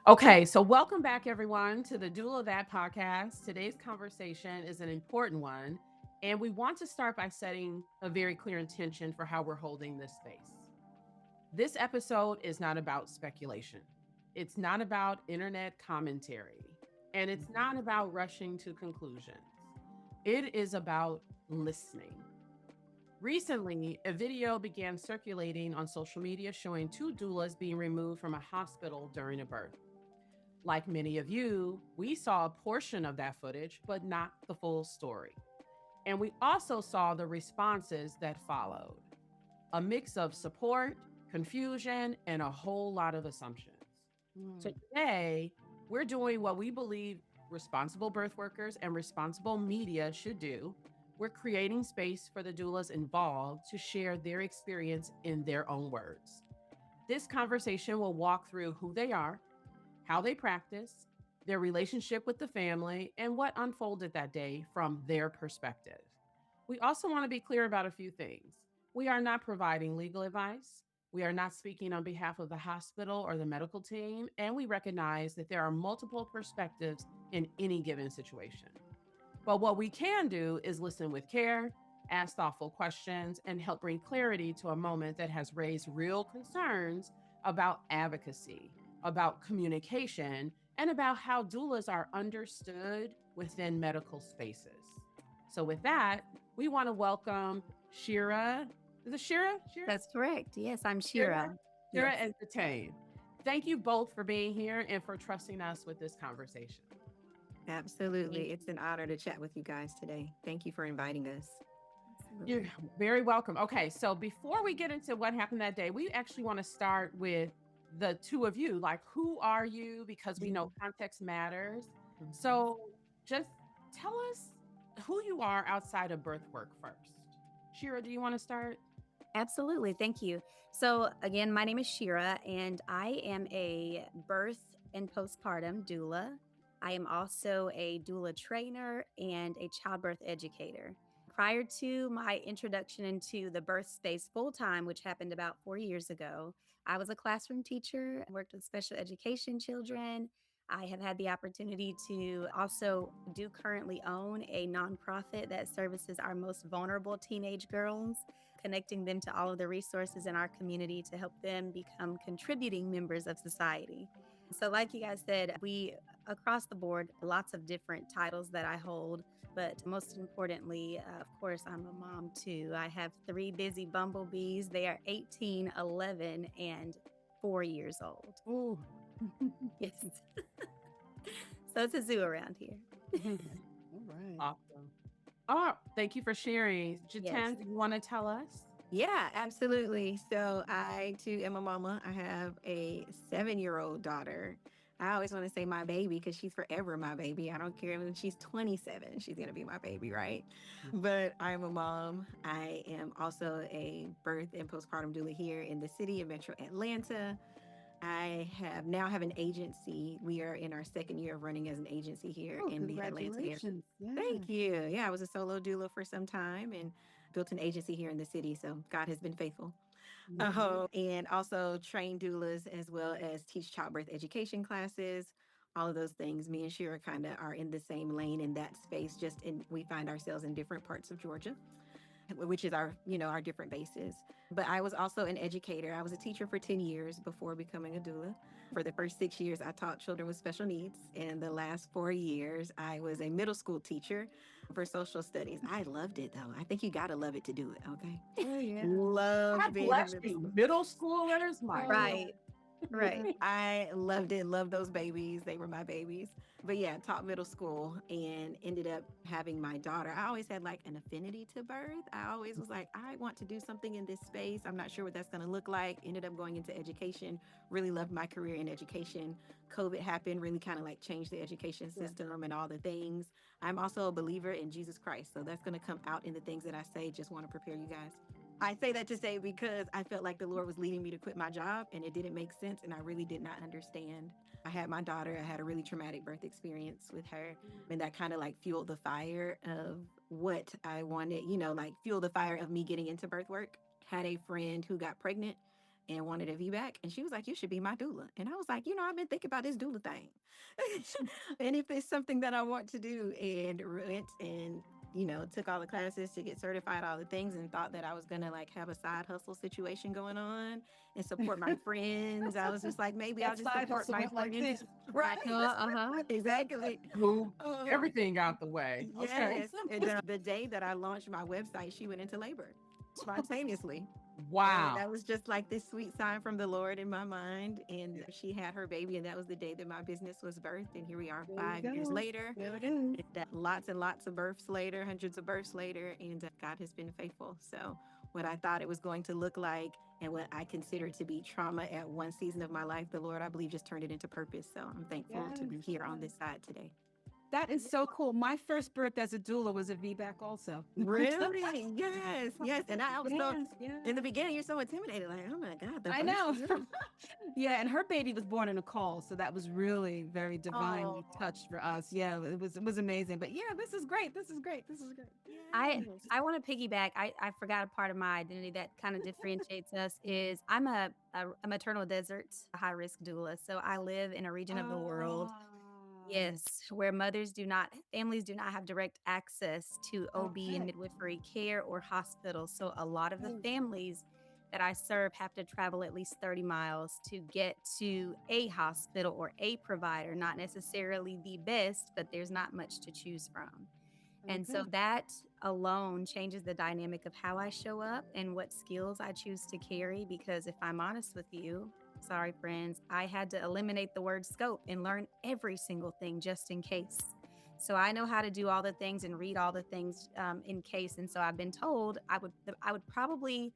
Okay, so welcome back, everyone, to the Doula That podcast. Today's conversation is an important one, and we want to start by setting a very clear intention for how we're holding this space. This episode is not about speculation, it's not about internet commentary, and it's not about rushing to conclusions. It is about listening. Recently, a video began circulating on social media showing two doulas being removed from a hospital during a birth. Like many of you, we saw a portion of that footage, but not the full story. And we also saw the responses that followed, a mix of support, confusion, and a whole lot of assumptions. So Mm. today, we're doing what we believe responsible birth workers and responsible media should do. We're creating space for the doulas involved to share their experience in their own words. This conversation will walk through who they are, how they practice, their relationship with the family, and what unfolded that day from their perspective. We also want to be clear about a few things. We are not providing legal advice. We are not speaking on behalf of the hospital or the medical team, and we recognize that there are multiple perspectives in any given situation. But what we can do is listen with care, ask thoughtful questions, and help bring clarity to a moment that has raised real concerns about advocacy, about communication, and about how doulas are understood within medical spaces. So, with that, we want to welcome Shira. Is it Shira? Shira? That's correct. Yes, I'm Shira? Shira. Shira Yes, and Tane. Thank you both for being here and for trusting us with this conversation. Absolutely. It's an honor to chat with you guys today. Thank you for inviting us. You're absolutely. very welcome. Okay, so before we get into what happened that day, we actually want to start with the two of you. Like, who are you? Because we know context matters. Mhm. So just tell us who you are outside of birth work first. Shira, do you want to start? Absolutely. Thank you. So, again, my name is Shira, and I am a birth and postpartum doula. I am also a doula trainer and a childbirth educator. Prior to my introduction into the birth space full time, which happened about 4 years ago, I was a classroom teacher, worked with special education children. I have had the opportunity to also do currently own a nonprofit that services our most vulnerable teenage girls, connecting them to all of the resources in our community to help them become contributing members of society. So, like you guys said, we across the board, lots of different titles that I hold, but most importantly, of course, I'm a mom too. I have three busy bumblebees. They are 18, 11, and 4 years old. Ooh. Yes. So it's a zoo around here. All right. Awesome. Oh, thank you for sharing. Yes. Jatan, do you want to tell us? Yeah, absolutely. So I too am a mama. I have a 7-year-old daughter. I always want to say my baby because she's forever my baby. I don't care when she's 27, she's going to be my baby, right? But I'm a mom. I am also a birth and postpartum doula here in the city of Metro Atlanta. I have an agency. We are in our second year of running as an agency here Oh, in the Atlanta area. congratulations. Yeah. Thank you. Yeah, I was a solo doula for some time and built an agency here in the city. So God has been faithful. Mhm. And also train doulas as well as teach childbirth education classes. All of those things. Me and Shira kind of are in the same lane in that space. We find ourselves in different parts of Georgia, which is our different bases. But I was also an educator. I was a teacher for 10 years before becoming a doula. For the first 6 years, I taught children with special needs. And the last 4 years, I was a middle school teacher for social studies. I loved it though. I think you got to love it to do it. Okay. Oh, yeah. Loved God being in bless middle you. school. Middle schoolers, my Oh, Right. yeah, Right. I loved it. Loved those babies. They were my babies. But yeah, taught middle school and ended up having my daughter. I always had like an affinity to birth. I always was like, I want to do something in this space. I'm not sure what that's going to look like. Ended up going into education. Really loved my career in education. COVID happened, really kind of like changed the education Yeah. system and all the things. I'm also a believer in Jesus Christ. So that's going to come out in the things that I say. Just want to prepare you guys. I say that to say because I felt like the Lord was leading me to quit my job and it didn't make sense and I really did not understand. I had my daughter, I had a really traumatic birth experience with her, and that kind of like fueled the fire of what I wanted, like fueled the fire of me getting into birth work. Had a friend who got pregnant and wanted a VBAC, and she was like, "You should be my doula." And I was like, I've been thinking about this doula thing. And if it's something that I want to do, and went and took all the classes to get certified, all the things, and thought that I was gonna like have a side hustle situation going on and support my friends. I was just like, maybe I'll That just side support hustle my went like friends. this. Right. Uh-huh. Exactly. Move Uh, everything out the way. Okay. yes. And then the day that I launched my website, she went into labor spontaneously. And Wow. that was just like this sweet sign from the Lord in my mind. And she had her baby, and that was the day that my business was birthed. And here we are There you 5 years go. later. There it is. And lots and lots of births later, hundreds of births later, and God has been faithful. So, what I thought it was going to look like and what I considered to be trauma at one season of my life, the Lord, I believe, just turned it into purpose. So, I'm thankful to be Yes, here on yes. this side today. That is so cool. My first birth as a doula was a VBAC also. Really? Yes, yes. And I was so, Yes, yes. in the beginning, you're so intimidated, like, oh my God, the I first know. one. Yeah, and her baby was born in a call, so that was really very divinely Oh, touched for us. Yeah, it was amazing. But yeah, this is great. This is great. This is great. I yes. I want to piggyback. I forgot a part of my identity that kind of differentiates us is I'm a maternal desert high risk doula. So I live in a region of the world, Ah, yes, where families do not have direct access to OB and okay. midwifery care or hospitals. So a lot of the Mm, families that I serve have to travel at least 30 miles to get to a hospital or a provider, not necessarily the best, but there's not much to choose from. And so okay. that alone changes the dynamic of how I show up and what skills I choose to carry. Because if I'm honest with you, sorry, friends, I had to eliminate the word scope and learn every single thing just in case. So I know how to do all the things and read all the things in case. And so I've been told I would probably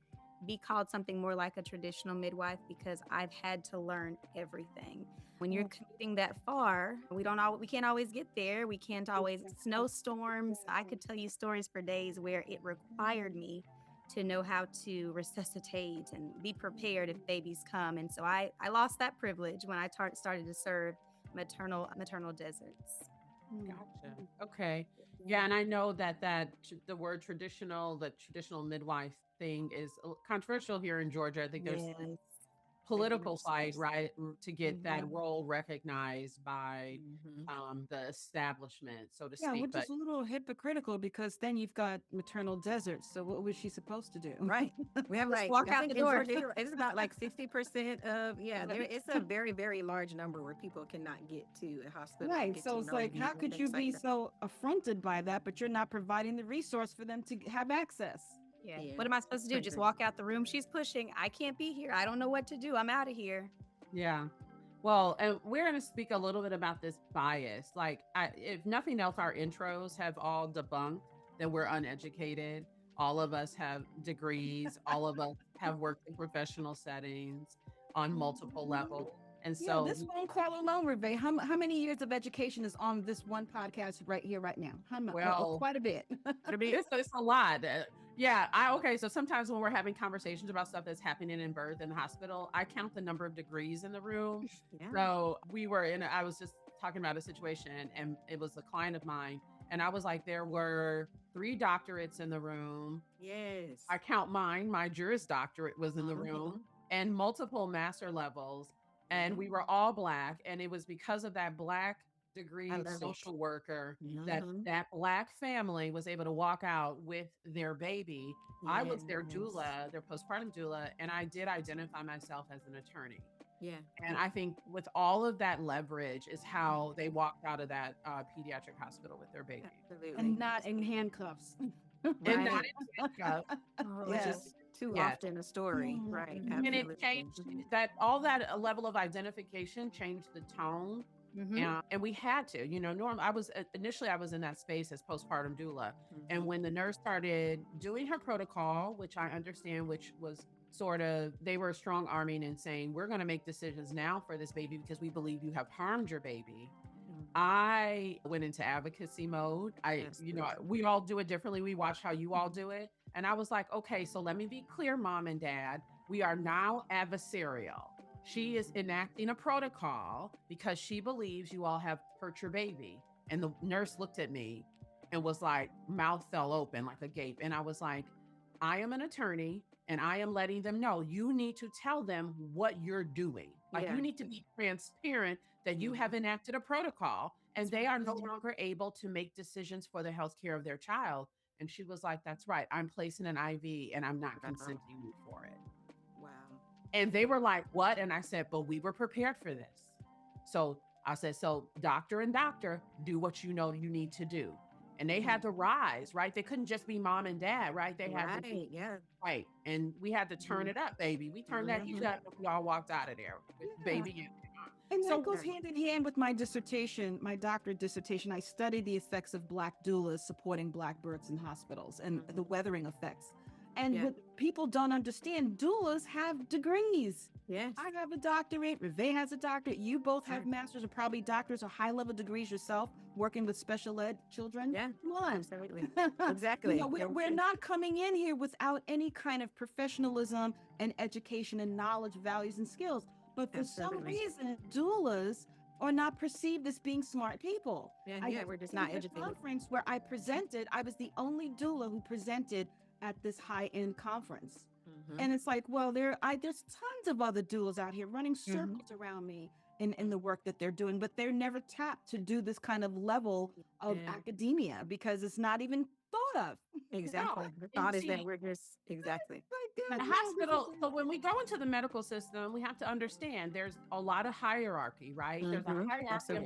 be called something more like a traditional midwife because I've had to learn everything. When you're Mm, commuting that far, we can't always get there. We can't always exactly. snowstorms. I could tell you stories for days where it required me to know how to resuscitate and be prepared if babies come. And so I lost that privilege when I started to serve maternal deserts. Mm, Gotcha. mm, Okay. Yeah, yeah. and I know the word traditional, the traditional midwife thing is controversial here in Georgia. I think there's Yes. Very political much so. fight, right, to get that Mhm, role recognized by mhm. the establishment, so to Yeah, speak. which But is a little hypocritical because then you've got maternal deserts. So what was she supposed to do? Right. We have Just like, walk I out the think in door. Georgia, it's about like 60% of, yeah, it's a very, very large number where people cannot get to a hospital or Right. get So to it's an like, OB how and could you things like be that. so affronted by that, but you're not providing the resource for them to have access? Yeah. Yeah, What am I supposed it's to do? Just crazy. walk out the room? She's pushing. I can't be here. I don't know what to do. I'm out of here. yeah. Well, and we're going to speak a little bit about this bias. Like, if nothing else, our intros have all debunked that we're uneducated. All of us have degrees. All of us have worked in professional settings on multiple levels. And Yeah, so, this phone call alone, Reve, how many years of education is on this one podcast right here, right now? well, Quite a bit. It'll be, it's a lot. Yeah, okay. So sometimes when we're having conversations about stuff that's happening in birth in the hospital, I count the number of degrees in the room. yeah. So I was just talking about a situation, and it was a client of mine, and I was like, there were 3 doctorates in the room. Yes. I count mine. My Juris Doctorate was in the Mhm. room, and multiple master levels. Yeah. And we were all Black. And it was because of that Black I degree love it. social worker that Hmm. that Black family was able to walk out with their baby. I was their Yes. doula, their postpartum doula, and I did identify myself as an attorney. Yeah. And I think with all of that leverage is how they walked out of that pediatric hospital with their baby. Absolutely. And not in handcuffs. And not Right. in handcuffs. Which Yes. is too Yes. often a story. Right. Mhm. And it Absolutely. changed that all that level of identification changed the tone. Mm-hmm. And we had to, norm. Initially I was in that space as postpartum doula. And Mhm. when the nurse started doing her protocol, which I understand, which was sort of, they were strong arming and saying, we're going to make decisions now for this baby because we believe you have harmed your baby. I went into advocacy mode. Absolutely. We all do it differently. We watch how you all do it. And I was like, okay, so let me be clear, mom and dad. We are now adversarial. She is enacting a protocol because she believes you all have hurt your baby. And the nurse looked at me and was like, mouth fell open like a gape. And I was like, I am an attorney and I am letting them know you need to tell them what you're doing. Like Yeah. you need to be transparent that you have enacted a protocol and they are no longer able to make decisions for the health care of their child. And she was like, that's right. I'm placing an IV and I'm not consenting you for it. Wow. And they were like, what? And I said, but we were prepared for this. So I said, so doctor and doctor, do what you know you need to do. And they had to rise, right? They couldn't just be mom and dad, right? They had to be Yeah. right. And we had to turn it up, baby. We turned that heat up and we all walked out of there with baby. And So that goes hand in hand with my dissertation, my doctorate dissertation. I studied the effects of Black doulas supporting Black births in hospitals and the weathering effects. And what people don't understand, doulas have degrees. Yes. I have a doctorate, Reve has a doctorate, you both have masters or probably doctors or high-level degrees yourself, working with special ed children. Yeah. Come on. Absolutely. Exactly. You know, we're not coming in here without any kind of professionalism and education and knowledge, values, and skills. But for some reason, doulas are not perceived as being smart people. Yeah, we're just not educated. At a conference where I presented, I was the only doula who presented at this high-end conference. And it's like, well, there's tons of other doulas out here running circles around me in the work that they're doing, but they're never tapped to do this kind of level of academia because it's not even thought of. Exactly. The thought is that we're just exactly. The hospital. So when we go into the medical system, we have to understand there's a lot of hierarchy, right? There's a hierarchy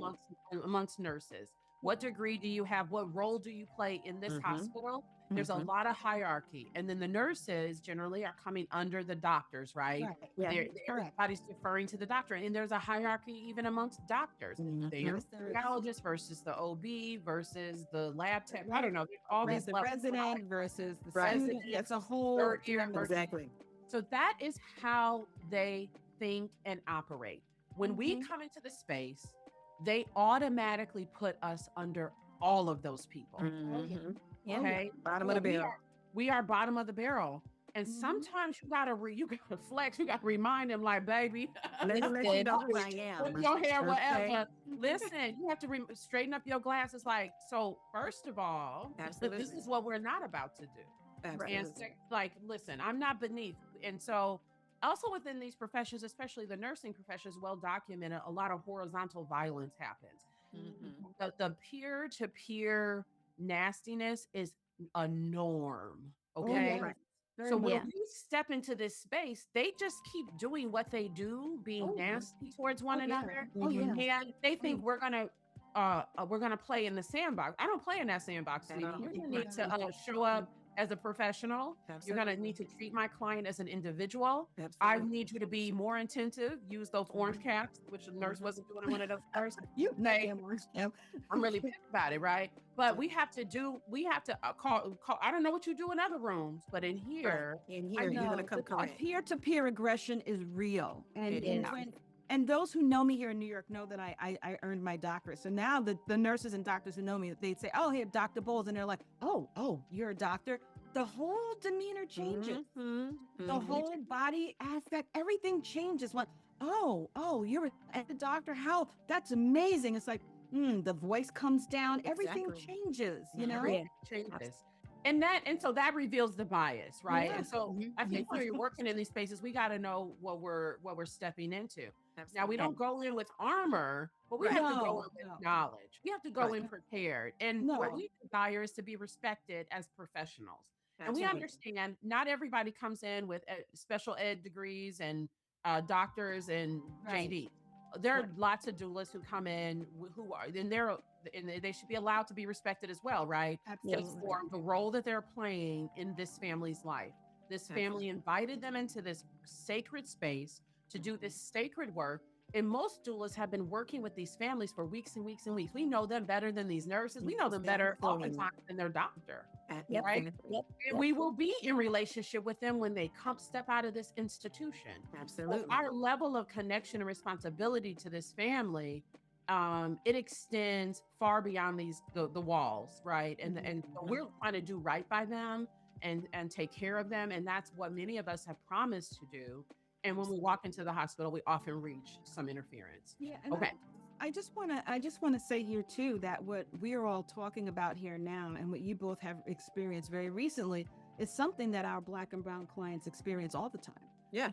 amongst nurses. What degree do you have? What role do you play in this hospital? There's a lot of hierarchy. And then the nurses generally are coming under the doctors, right? Everybody's deferring to the doctor. And there's a hierarchy even amongst doctors. The anesthesiologist versus the OB versus the lab tech. I don't know. All these the levels, president versus the Right. student. It's a whole third year Exactly. So that is how they think and operate. When we come into the space, they automatically put us under all of those people. Okay. Bottom of the barrel. We are bottom of the barrel. And sometimes you gotta flex. You gotta remind them, like, baby, Let you know who I am. put your hair whatever. Listen, you have to straighten up your glasses. Like, so first of all, this is what we're not about to do. And like, listen, I'm not beneath. And so also within these professions, especially the nursing profession, is well documented, a lot of horizontal violence happens. The peer-to-peer nastiness is a norm. Okay. So when we step into this space, they just keep doing what they do, being nasty towards one another. And they think we're gonna play in the sandbox. I don't play in that sandbox. You're gonna need to show up as a professional. You're gonna need to treat my client as an individual. I need you to be more attentive. Use those orange caps, which the nurse wasn't doing one of those first. I'm really pissed about it, right? But we have to call. I don't know what you do in other rooms, but in here, you're gonna come correct. Peer-to-peer aggression is real, and those who know me here in New York know that I earned my doctorate. So now the nurses and doctors who know me, they'd say, "Oh, hey, Dr. Bowles," and they're like, "Oh, you're a doctor." The whole demeanor changes. The whole body aspect, everything changes. Like, oh, you're a doctor. How? That's amazing. It's like, the voice comes down. Everything changes. You know, changes. And so that reveals the bias, right? And so I think when you're working in these spaces, we got to know what we're stepping into. Now we don't go in with armor, but we have to go in with knowledge. We have to go in prepared. And what we desire is to be respected as professionals. And we understand not everybody comes in with special ed degrees and doctors and JD. There are lots of doulas who come in who are, and they should be allowed to be respected as well, right? For the role that they're playing in this family's life. This family invited them into this sacred space to do this sacred work. And most doulas have been working with these families for weeks and weeks and weeks. We know them better than these nurses. We know them better oftentimes than their doctor. Right? And we will be in relationship with them when they step out of this institution. Absolutely. So our level of connection and responsibility to this family, it extends far beyond the walls, right? And so we're trying to do right by them and take care of them. And that's what many of us have promised to do. And when we walk into the hospital, we often reach some interference. Yeah, and Okay. I just want to say here too that what we are all talking about here now and what you both have experienced very recently is something that our Black and brown clients experience all the time. Yeah.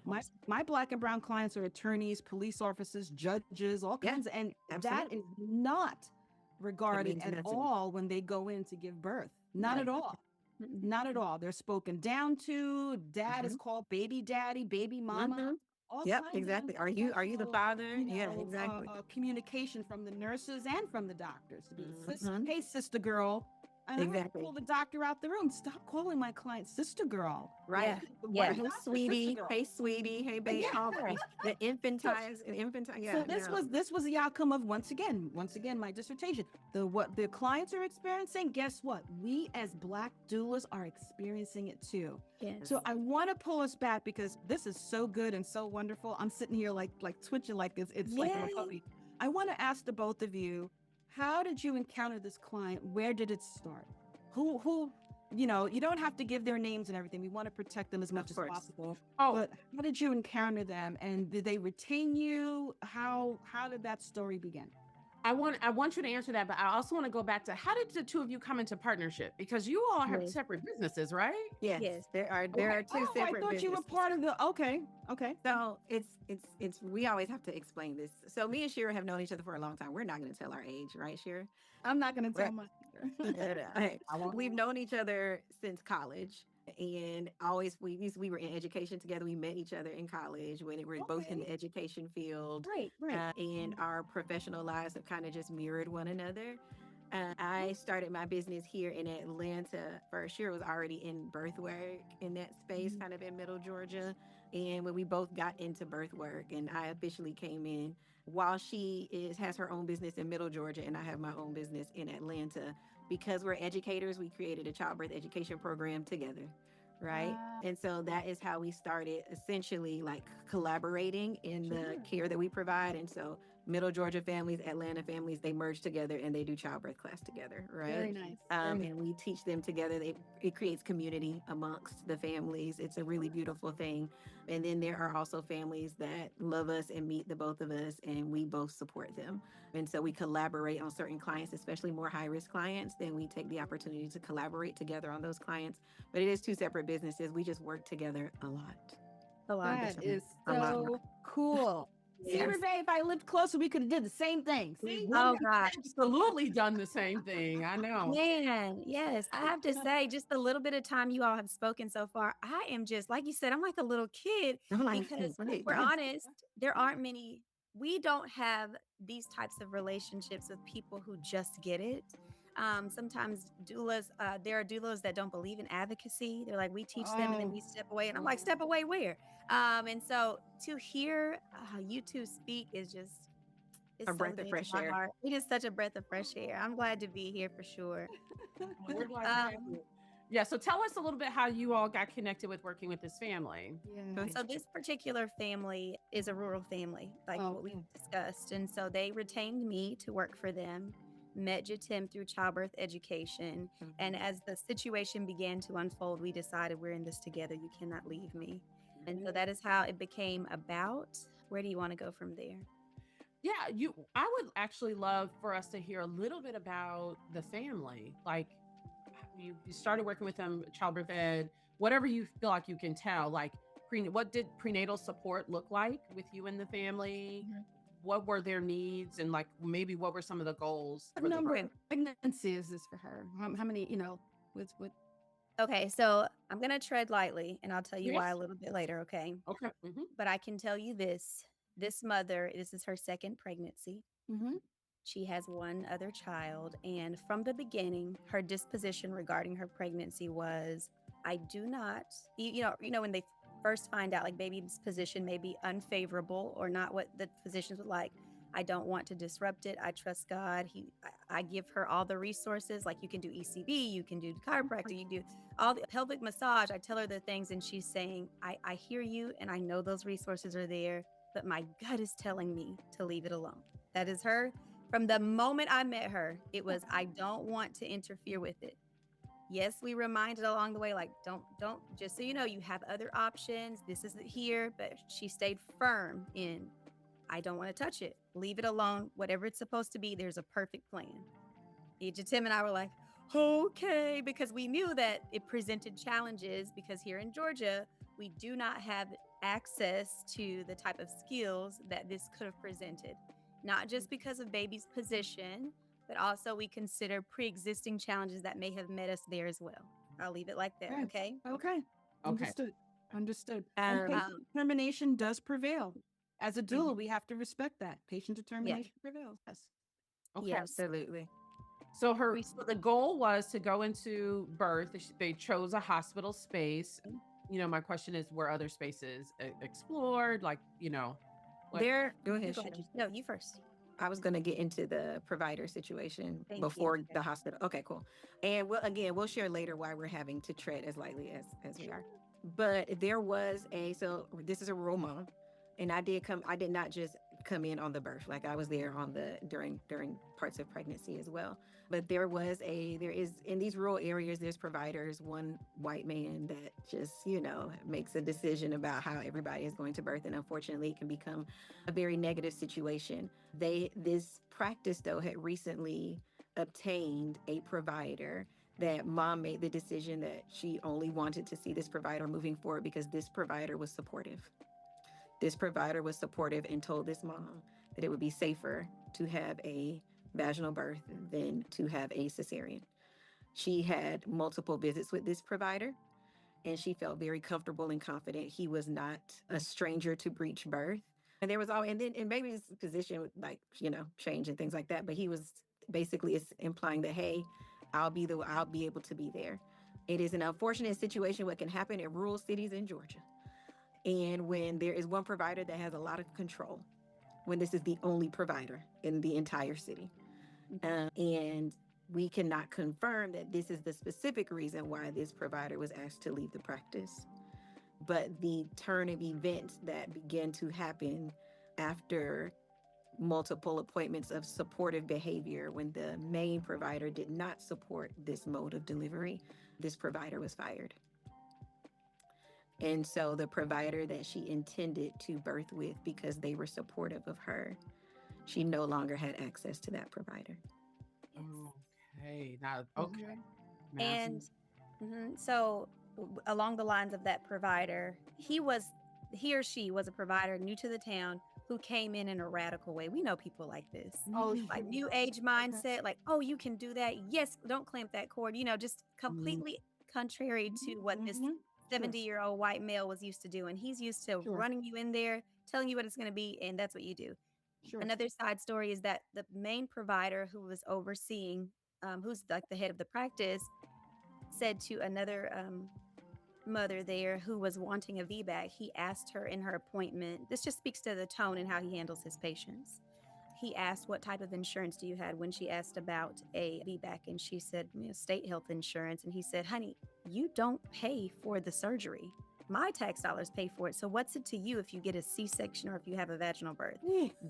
My Black and brown clients are attorneys, police officers, judges, all kinds of, and that absolutely. is not regarded means at nothing. all when they go in to give birth. Not at all. Not at all. They're spoken down to. Dad is called baby daddy, baby mama. All Yep, kinds of exactly. Are you the unprofessional, father? you Yeah, know, exactly. communication from the nurses and from the doctors to be, Mhm. hey, sister girl. And I would Exactly. pull the doctor out the room. Stop calling my client sister girl. Right. Yeah. Hey, Not sister sweetie. girl. Hey, sweetie. Hey, babe. Yeah. All the infantile. Yeah. So this was the outcome of once again my dissertation. What the clients are experiencing, guess what? We as Black doulas are experiencing it too. Yes. So I want to pull us back because this is so good and so wonderful. I'm sitting here like twitching like it's like a puppy. I want to ask the both of you, how did you encounter this client? Where did it start? Who you know, you don't have to give their names and everything. We want to protect them as much as possible. Oh, But how did you encounter them, and did they retain you? How did that story begin? I want you to answer that, but I also want to go back to how did the two of you come into partnership? Because you all have Yes. separate businesses, right? Yes. Yes. There are two I separate thought you were businesses. part of the. Okay. So it's we always have to explain this. So me and Shira have known each other for a long time. We're not going to tell our age, right, Shira? I'm not going to tell my. Hey, I won't. we've known each other since college, and always we were in education together. We met each other in college when we were both in the education field, Right. and our professional lives have kind of just mirrored one another. I started my business here in Atlanta first. Shira was already in birth work in that space, kind of in Middle Georgia. And when we both got into birth work, and I officially came in while she has her own business in Middle Georgia, and I have my own business in Atlanta. Because we're educators, we created a childbirth education program together, right? And so that is how we started essentially like collaborating in the care that we provide. And so Middle Georgia families, Atlanta families, they merge together and they do childbirth class together, right? Very nice. And we teach them together. It creates community amongst the families. It's a really beautiful thing. And then there are also families that love us and meet the both of us, and we both support them. And so we collaborate on certain clients, especially more high-risk clients. Then we take the opportunity to collaborate together on those clients. But it is two separate businesses. We just work together a lot. A lot. That is A lot. so cool. See, Yes. Renee, if I lived closer, we could have did the same thing. See? Oh gosh. Absolutely done the same thing. I know. Man, yes. I have to say, just the little bit of time you all have spoken so far, I am just, like you said, I'm like a little kid I'm like, because right, we're yes. honest, there aren't many, we don't have these types of relationships with people who just get it. Sometimes doulas, there are doulas that don't believe in advocacy. They're like, we teach them and then we step away. And I'm like, step away where? And so to hear you two speak is just, it's A so breath of dear to fresh my air. heart. It is such a breath of fresh air. I'm glad to be here for sure. We're glad to have you. Yeah. So tell us a little bit how you all got connected with working with this family. So this particular family is a rural family, like what we discussed. And so they retained me to work for them, met Jatim through childbirth education. And as the situation began to unfold, we decided we're in this together. You cannot leave me. And so that is how it became about. Where do you want to go from there? Yeah, I would actually love for us to hear a little bit about the family. Like you started working with them, childbirth ed, whatever you feel like you can tell, like what did prenatal support look like with you and the family? What were their needs, and like maybe what were some of the goals? What number of pregnancy is this for her? How many, with Okay, so I'm going to tread lightly and I'll tell you why a little bit later, okay? Okay. But I can tell you this mother, this is her second pregnancy. She has one other child. And from the beginning, her disposition regarding her pregnancy was, I do not, you know, when they first find out like baby's position may be unfavorable or not what the physicians would like, I don't want to disrupt it. I trust God. I give her all the resources. Like you can do ECB, you can do chiropractic, you can do all the pelvic massage. I tell her the things and she's saying, I hear you and I know those resources are there, but my gut is telling me to leave it alone. That is her. From the moment I met her, it was, I don't want to interfere with it. Yes, we reminded along the way, like, don't, just so you know, you have other options. This isn't here. But she stayed firm in, I don't want to touch it. Leave it alone. Whatever it's supposed to be, there's a perfect plan. Agent Tim and I were like, okay, because we knew that it presented challenges because here in Georgia, we do not have access to the type of skills that this could have presented. Not just because of baby's position, but also we consider pre-existing challenges that may have met us there as well. I'll leave it like that, okay? Okay. Okay. Understood. And Um, patient determination does prevail. As a doula, Mhm. we have to respect that. Patient determination prevails. Yes. Okay. Yes. Absolutely. So the goal was to go into birth. They chose a hospital space. My question is, were other spaces explored? Like, what? There, go ahead. Go ahead. Shira. No, you first. I was going to get into the provider situation Thank before you. the hospital. Okay, cool. And we'll share later why we're having to tread as lightly as we are. But there was so this is a rural mom, and I did not just come in on the birth. Like, I was there on the during parts of pregnancy as well. But there is in these rural areas, there's providers, one white man that just, makes a decision about how everybody is going to birth. And unfortunately, it can become a very negative situation. This practice, though, had recently obtained a provider that mom made the decision that she only wanted to see this provider moving forward because this provider was supportive. This provider was supportive and told this mom that it would be safer to have a vaginal birth than to have a cesarean. She had multiple visits with this provider, and she felt very comfortable and confident he was not a stranger to breech birth. And there was and baby's position would, like, change and things like that. But he was basically implying that, hey, I'll be able to be there. It is an unfortunate situation what can happen in rural cities in Georgia. And when there is one provider that has a lot of control, when this is the only provider in the entire city. And we cannot confirm that this is the specific reason why this provider was asked to leave the practice. But the turn of events that began to happen after multiple appointments of supportive behavior, when the main provider did not support this mode of delivery, this provider was fired. And so the provider that she intended to birth with, because they were supportive of her, she no longer had access to that provider. Okay. Now, okay. And so along the lines of that provider, he or she was a provider new to the town who came in a radical way. We know people like this. Like new age mindset, like, oh, you can do that. Yes, don't clamp that cord. Just completely contrary to what this 70-year-old white male was used to doing. He's used to running you in there, telling you what it's going to be, and that's what you do. Another side story is that the main provider who was overseeing, who's like the head of the practice, said to another mother there who was wanting a VBAC, he asked her in her appointment, this just speaks to the tone and how he handles his patients. He asked, what type of insurance do you have, when she asked about a VBAC, and she said, state health insurance. And he said, honey, you don't pay for the surgery. My tax dollars pay for it. So what's it to you if you get a C-section or if you have a vaginal birth?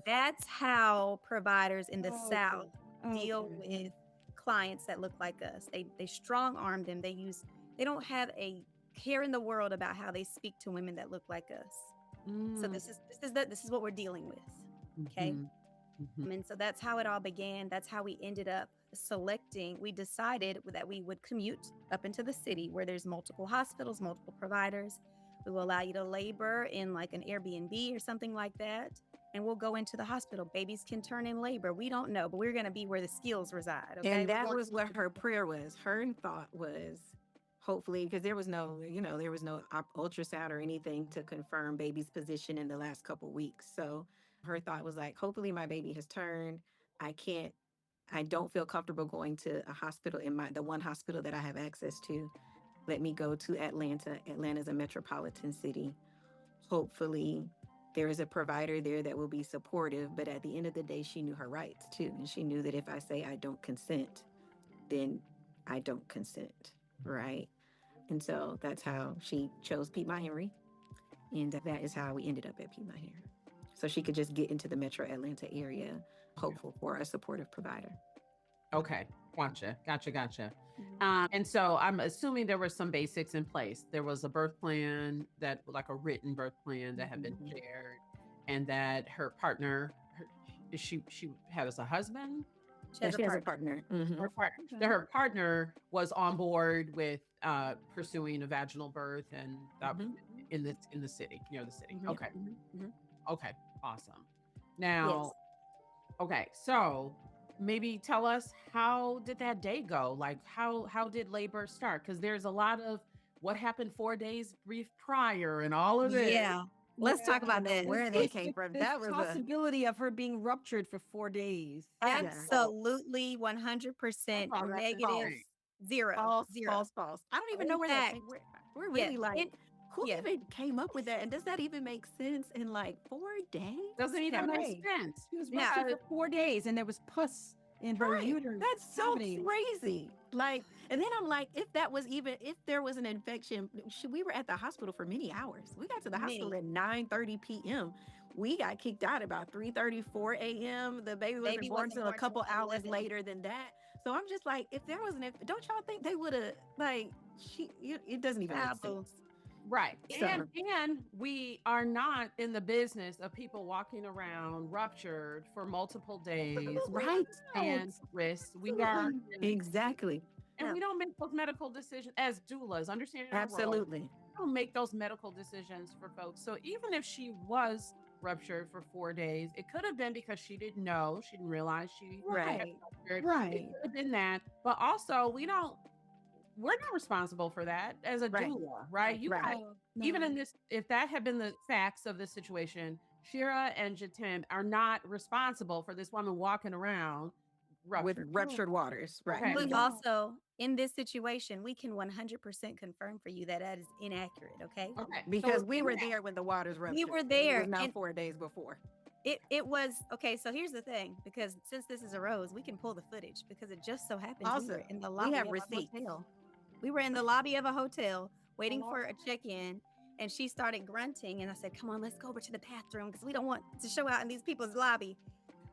That's how providers in the South deal with clients that look like us. They strong arm them. They don't have a care in the world about how they speak to women that look like us. So this is what we're dealing with. Okay. And so that's how it all began. That's how we ended up selecting. We decided that we would commute up into the city where there's multiple hospitals, multiple providers. We will allow you to labor in like an Airbnb or something like that. And we'll go into the hospital. Babies can turn in labor. We don't know, but we're going to be where the skills reside. Okay? And that was what her prayer was. Her thought was, hopefully, because there was no ultrasound or anything to confirm baby's position in the last couple of weeks. So her thought was like, hopefully my baby has turned. I don't feel comfortable going to a hospital the one hospital that I have access to. Let me go to Atlanta. Atlanta's a metropolitan city. Hopefully there is a provider there that will be supportive. But at the end of the day, she knew her rights too. And she knew that if I say I don't consent, then I don't consent, right? And so that's how she chose Piedmont Henry. And that is how we ended up at Piedmont Henry. So she could just get into the metro Atlanta area, hopeful for a supportive provider. Okay. Gotcha. Mhm. And so I'm assuming there were some basics in place. There was a birth plan that, like a written birth plan that had been Mhm. shared, and that her partner, she had as a husband, She Yeah, has a she has a partner. partner. her partner, that Okay. her partner was on board with pursuing a vaginal birth, and that Hmm. in the city, near the city. Mhm. Okay. Mhm. Mhm. Okay. Awesome. Now, Yes. okay, so maybe tell us, how did that day go? Like, how did labor start? Because there's a lot of what happened 4 days brief prior and all of this. Yeah. Yeah. Let's talk I don't about know this. where that came from. This That was a possibility of her being ruptured for 4 days. yeah. Absolutely I 100% thought that's negative. insane. Zero. False, Zero. false, false. I don't even know In where that fact, came. We're yeah. really like, who Yeah. even came up with that? And does that even make sense in like 4 days? Doesn't even make Right. sense. She was Now, ruptured for 4 days and there was pus in her Right. uterus That's so cavity. crazy. Like, and then I'm like, if that was even, if there was an infection, we were at the hospital for many hours. We got to the hospital many. at 9:30 p.m. We got kicked out about 3:30, 4 a.m. The baby wasn't Baby born wasn't until a born till couple hours 11. later than that. So I'm just like, if there was an, don't y'all think they would have, like, it doesn't even make Taboo. sense. Right. So, And we are not in the business of people walking around ruptured for multiple days with right. and risks. We are, Exactly. and No. we don't make those medical decisions as doulas, understanding our role. Absolutely. We don't make those medical decisions for folks. So even if she was ruptured for 4 days, it could have been because she didn't know, she didn't realize she Right. had Right. ruptured. It Right. could have been that. But also, we're not responsible for that as a Right. doula, right? You Right. guys, No, even no. in this, if that had been the facts of this situation, Shira and Jatim are not responsible for this woman walking around With ruptured. ruptured waters. Right. Okay. But No. also, in this situation, we can 100% confirm for you that that is inaccurate. Okay. Okay. Because So we in were that, there when the waters ruptured. We were It there, was not and 4 days before. it was okay. So here's the thing, because since this is a rose, we can pull the footage because it just so happens we Also, were in the we lobby have of a receipts. hotel. We were in the lobby of a hotel waiting for a check-in, and she started grunting, and I said, "Come on, let's go over to the bathroom because we don't want to show out in these people's lobby."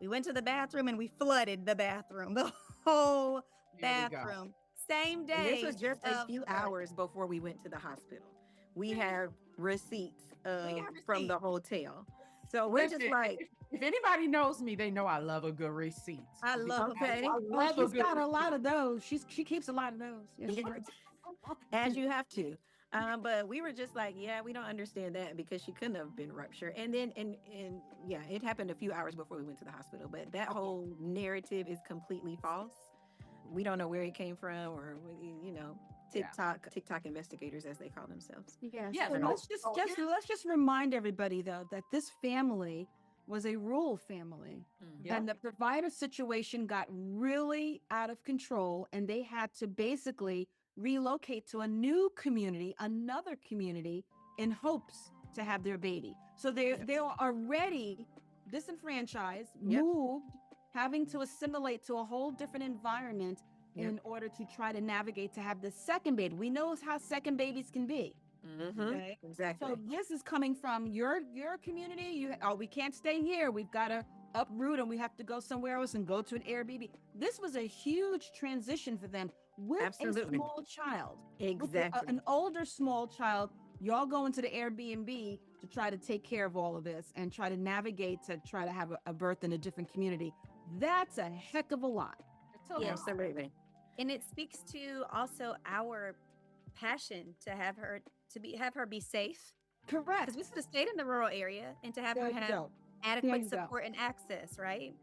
We went to the bathroom and we flooded the bathroom, the whole there we go. bathroom. Same And this day was just a of few the birth. hours before we went to the hospital. We have receipts got from the receipts. hotel. So we're just Listen, like, if anybody knows me, they know I love a good receipt. I love okay. I Oh, love a she's good got a lot receipt. of those. She keeps a lot of those. Yes, she does. As you have to. But we were just like, yeah, we don't understand that because she couldn't have been ruptured. And then, and yeah, it happened a few hours before we went to the hospital. But that whole narrative is completely false. We don't know where it came from, or Yeah. TikTok investigators, as they call themselves. Yes. Yeah, So but let's just remind everybody though that this family was a rural family. Yeah. And the provider situation got really out of control, and they had to basically relocate to a new community, another community, in hopes to have their baby. So they're already disenfranchised, Yep. moved, having to assimilate to a whole different environment Yep. in order to try to navigate to have the second baby. We know how second babies can be. Mm-hmm. Okay. Exactly. So this is coming from your community. We can't stay here. We've got to uproot and we have to go somewhere else and go to an Airbnb. This was a huge transition for them with Absolutely. a small child. With Exactly. an older small child. Y'all go into the Airbnb to try to take care of all of this and try to navigate to try to have a birth in a different community. That's a heck of a lot. It's a Yeah. lot. Absolutely. And it speaks to also our passion to have her be safe, Correct. because we could have stayed in the rural area and to have There her you have go. adequate you go. support and access, right?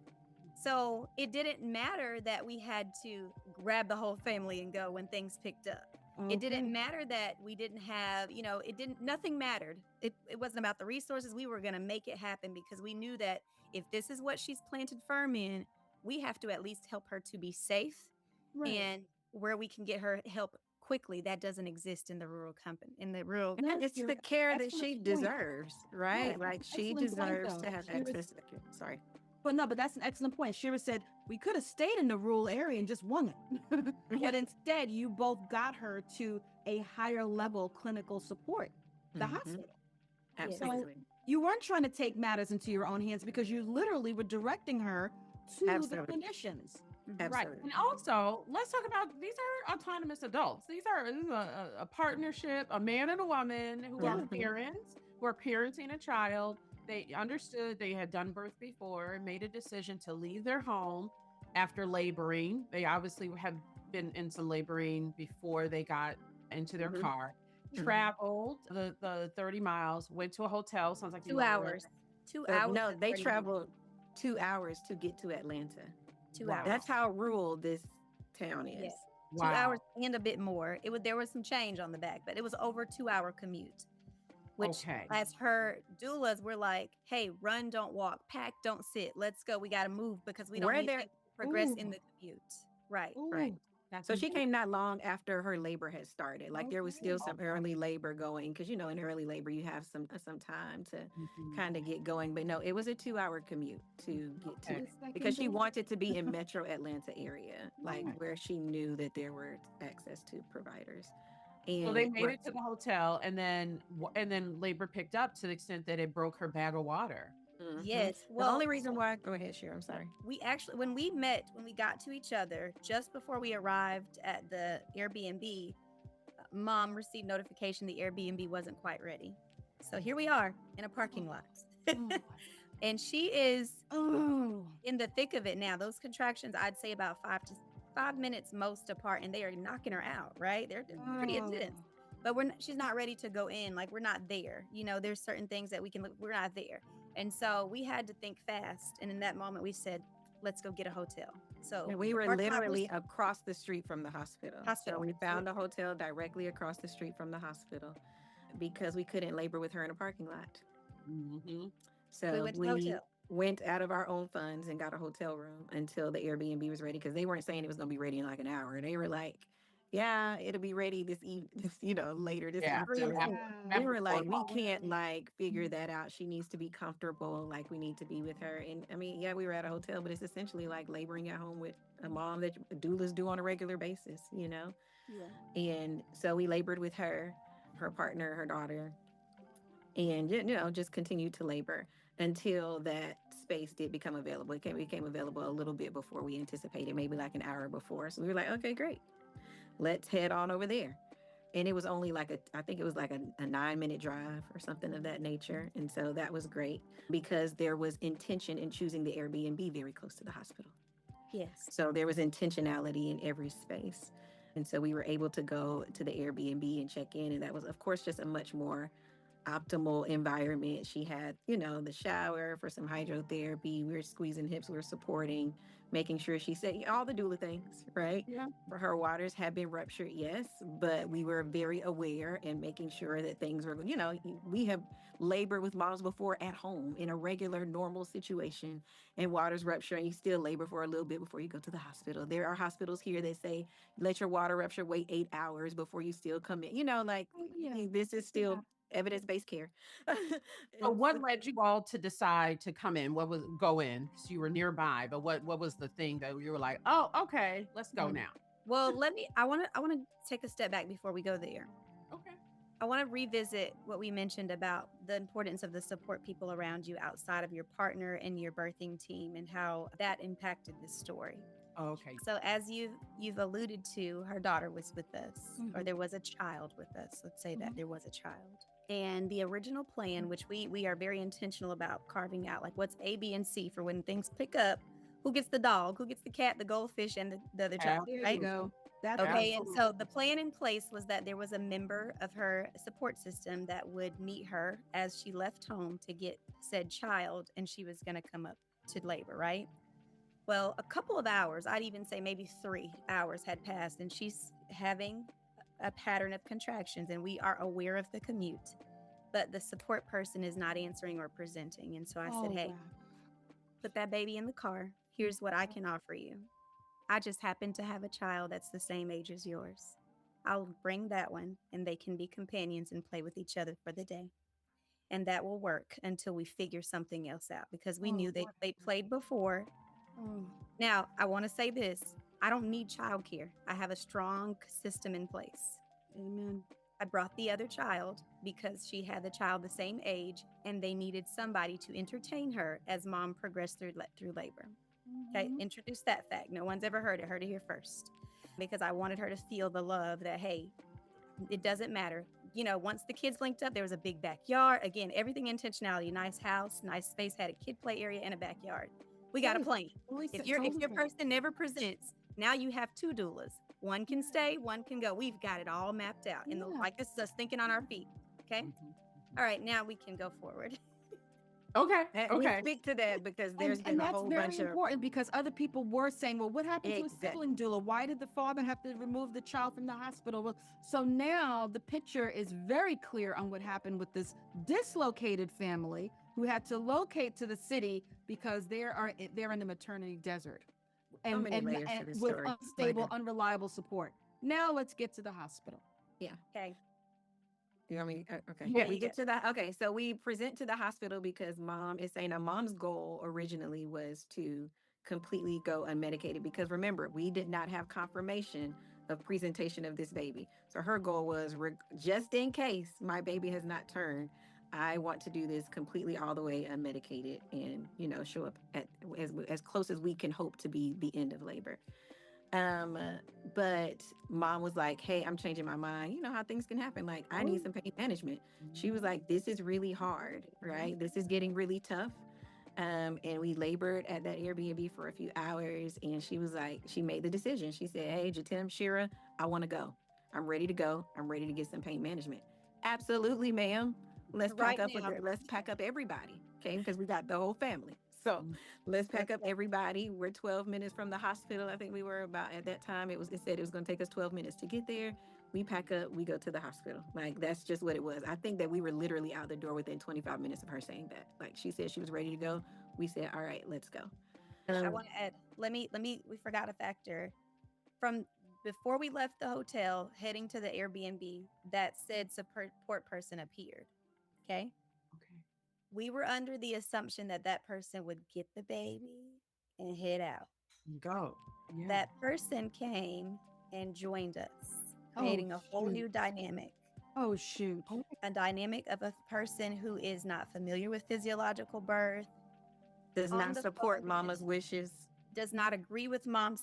So it didn't matter that we had to grab the whole family and go when things picked up. It didn't Okay. matter that we didn't have, nothing mattered. It wasn't about the resources. We were going to make it happen because we knew that if this is what she's planted firm in, we have to at least help her to be safe. Right. And where we can get her help quickly, that doesn't exist in the rural company, in the rural. And it's you're the care that excellent she point. deserves, right? Yeah, Like she excellent point, deserves though. to have Shira's- access to that care. Sorry. But that's an excellent point. Shira said we could have stayed in the rural area and just won it. But instead, you both got her to a higher level clinical support, the Mhm. hospital. Absolutely. You weren't trying to take matters into your own hands because you literally were directing her to Absolutely. the clinicians. Right. Absolutely. And also, let's talk about these are autonomous adults. These are a partnership, a man and a woman who are Mhm. parents, who are parenting a child. They understood they had done birth before and made a decision to leave their home after laboring. They obviously have been in some laboring before they got into their Mhm. car, Mhm. traveled the 30 miles, went to a hotel. Sounds like you 2 hours. 2 hours No, and they 30 minutes. traveled 2 hours to get to Atlanta. 2 hours. That's how rural this town Yeah. is. 2 hours Wow. and a bit more. There was some change on the back, but it was over 2 hour commute. Which, Okay. as her doulas, we're like, hey, run, don't walk, pack, don't sit. Let's go. We got to move because we don't Where need there things to progress Ooh. in the commute. Right. Right. Ooh. That's So she intense. came not long after her labor had started. Like there was still Okay. some early labor going because in early labor you have some time to Mhm. kind of get going. But no, it was a 2 hour commute to get to Okay. The because second she door. wanted to be in Metro Atlanta area, like Right. where she knew that there were access to providers. So And they made right, it to the hotel, and then labor picked up to the extent that it broke her bag of water. mhm. Yes. The Well, only reason why, go ahead, Shira, I'm sorry. we actually, when we got to each other, just before we arrived at the Airbnb, mom received notification the Airbnb wasn't quite ready. So here we are in a parking lot. Oh, And she is oh. in the thick of it now. Those contractions, I'd say about 5 minutes most apart, and they are knocking her out, right? They're pretty intense. But she's not ready to go in. Like, we're not there. There's certain things that we can look, we're not there. And so we had to think fast. And in that moment, we said, let's go get a hotel. So And we were our car was literally across the street from the hospital. So hospital. we found a hotel directly across the street from the hospital because we couldn't labor with her in a parking lot. Hmm. So we So went to the we hotel. went out of our own funds and got a hotel room until the Airbnb was ready because they weren't saying it was going to be ready in like an hour. They were like, yeah, it'll be ready this evening, later this Yeah. Three or afternoon. four. We After were like, we 4 o'clock. can't like figure that out. She needs to be comfortable. Like we need to be with her. And I mean, yeah, we were at a hotel, but it's essentially like laboring at home with a mom that doulas do on a regular basis. Yeah. And so we labored with her partner, her daughter, and just continued to labor until that space did become available. It became available a little bit before we anticipated, maybe like an hour before. So we were like, okay, great, let's head on over there. And it was only like I think it was like a 9-minute drive or something of that nature. And so that was great because there was intention in choosing the Airbnb very close to the hospital. Yes. So there was intentionality in every space. And so we were able to go to the Airbnb and check in. And that was, of course, just a much more optimal environment. She had, the shower for some hydrotherapy. We were squeezing hips, we were supporting, making sure she said all the doula things, right? Yeah. For her waters had been ruptured, yes, but we were very aware and making sure that things were, we have labored with models before at home in a regular, normal situation, and waters rupture, and you still labor for a little bit before you go to the hospital. There are hospitals here that say, let your water rupture, wait 8 hours before you still come in. This is still evidence-based care. So And what led you all to decide to come in? What was go in? Because you were nearby, but what was the thing that you were like, oh, okay, let's go now? Well, I want to take a step back before we go there. Okay. I want to revisit what we mentioned about the importance of the support people around you outside of your partner and your birthing team and how that impacted this story. Okay. So as you've alluded to, her daughter was with us, or there was a child with us. Let's say that there was a child. And the original plan, which we are very intentional about carving out, like what's A, B, and C for when things pick up. Who gets the dog? Who gets the cat, the goldfish, and the other child? There Right? you go. That's Okay, and Absolutely. so the plan in place was that there was a member of her support system that would meet her as she left home to get said child, and she was going to come up to labor, right? Well, a couple of hours, I'd even say maybe 3 hours had passed, and she's having a pattern of contractions, and we are aware of the commute, but the support person is not answering or presenting. And so I said, hey, put that baby in the car. Here's what I can offer you. I just happen to have a child that's the same age as yours. I'll bring that one, and they can be companions and play with each other for the day. And that will work until we figure something else out because we knew they played before. Now, I want to say this. I don't need childcare. I have a strong system in place. Amen. I brought the other child because she had the child the same age and they needed somebody to entertain her as mom progressed through labor. Okay, introduce that fact. No one's ever heard it. Heard it here first. Because I wanted her to feel the love that, hey, it doesn't matter. You know, once the kids linked up, there was a big backyard. Again, everything intentionality, nice house, nice space, had a kid play area and a backyard. We got a plan. If your person never presents, now you have two doulas. One can stay, one can go. We've got it all mapped out. And like this is us thinking on our feet. Okay. All right, now we can go forward. Okay. We Okay. speak to that because there's been and a that's whole very bunch of important because other people were saying, well, what happened to a Exactly. sibling doula? Why did the father have to remove the child from the hospital? Well, so now the picture is very clear on what happened with this dislocated family who had to locate to the city because they're in the maternity desert so many layers to this with story. unstable, unreliable support. Now let's get to the hospital. Okay. You know what I mean? Okay. Yeah. We get to that. Okay. So we present to the hospital because mom is saying mom's goal originally was to completely go unmedicated because remember, we did not have confirmation of presentation of this baby. So her goal was just in case my baby has not turned, I want to do this completely all the way unmedicated and, you know, show up at as close as we can hope to be the end of labor. But mom was like, hey, I'm changing my mind. You know how things can happen. Like, I need some pain management. She was like, this is really hard, right? This is getting really tough. And we labored at that Airbnb for a few hours. And she was like, she made the decision. She said, hey, Jatim, Shira, I want to go. I'm ready to go. I'm ready to get some pain management. Absolutely, ma'am. Let's pack up. Let's pack up everybody. Okay. Because we got the whole family. So let's pack up everybody. We're 12 minutes from the hospital. I think we were about at that time. It said it was going to take us 12 minutes to get there. We pack up, we go to the hospital. Like, that's just what it was. I think that we were literally out the door within 25 minutes of her saying that. Like, she said she was ready to go. We said, all right, let's go. I want to add, we forgot a factor. From before we left the hotel, heading to the Airbnb, that said support person appeared. Okay. We were under the assumption that that person would get the baby and head out. Go. Yeah. That person came and joined us, creating a whole new dynamic. Oh, shoot. A dynamic of a person who is not familiar with physiological birth, does not support mama's wishes, does not agree with mom's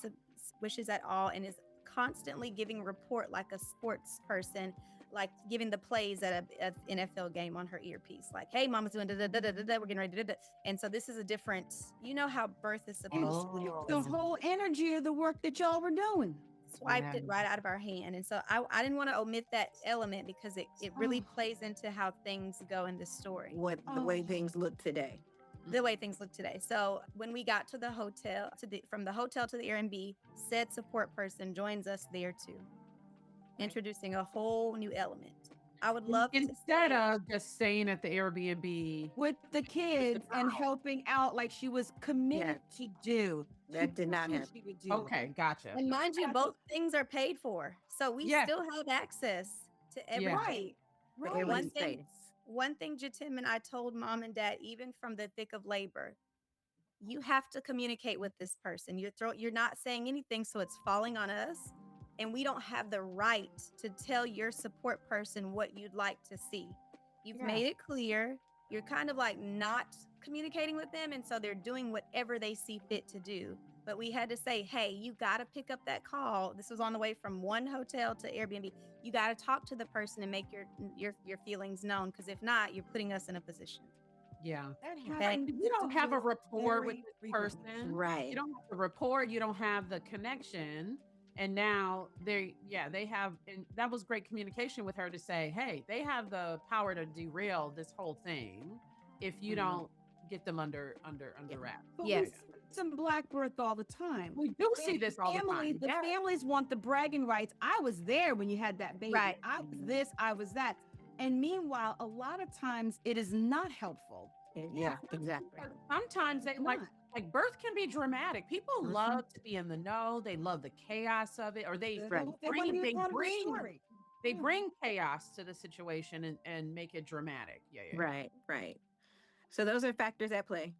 wishes at all, and is constantly giving report like a sports person, like giving the plays at an NFL game on her earpiece, like, hey, mama's doing da da da da da, we're getting ready to da. And so this is a different, you know how birth is supposed to be. The whole energy of the work that y'all were doing. Swiped it right out of our hand. And so I didn't want to omit that element because it really plays into how things go in this story. The way things look today. The way things look today. So when we got to the hotel, from the hotel to the Airbnb, said support person joins us there too, introducing a whole new element. I would love instead of just staying at the Airbnb with the kids and helping out like she was committed to do. That did not happen. Okay, gotcha. And mind you, both things are paid for, so we still have access to everything. Right. One thing Jatim and I told mom and dad, even from the thick of labor, you have to communicate with this person. You're not saying anything, so it's falling on us. And we don't have the right to tell your support person what you'd like to see. You've made it clear. You're kind of like not communicating with them. And so they're doing whatever they see fit to do. But we had to say, hey, you got to pick up that call. This was on the way from one hotel to Airbnb. You got to talk to the person and make your feelings known. Because if not, you're putting us in a position. Yeah. Okay. You don't have a rapport with this person. Right. You don't have the rapport. You don't have the connection. And now they have, and that was great communication with her to say, hey, they have the power to derail this whole thing if you don't get them under wraps. Yes. Some black birth all the time. We do see this all the time. The families want the bragging rights. I was there when you had that baby. Right. I was this, I was that. And meanwhile, a lot of times it is not helpful. Yeah, exactly. Sometimes they like birth can be dramatic. People love to be in the know. They love the chaos of it, or they bring chaos to the situation and make it dramatic. Yeah. Right. So those are factors at play.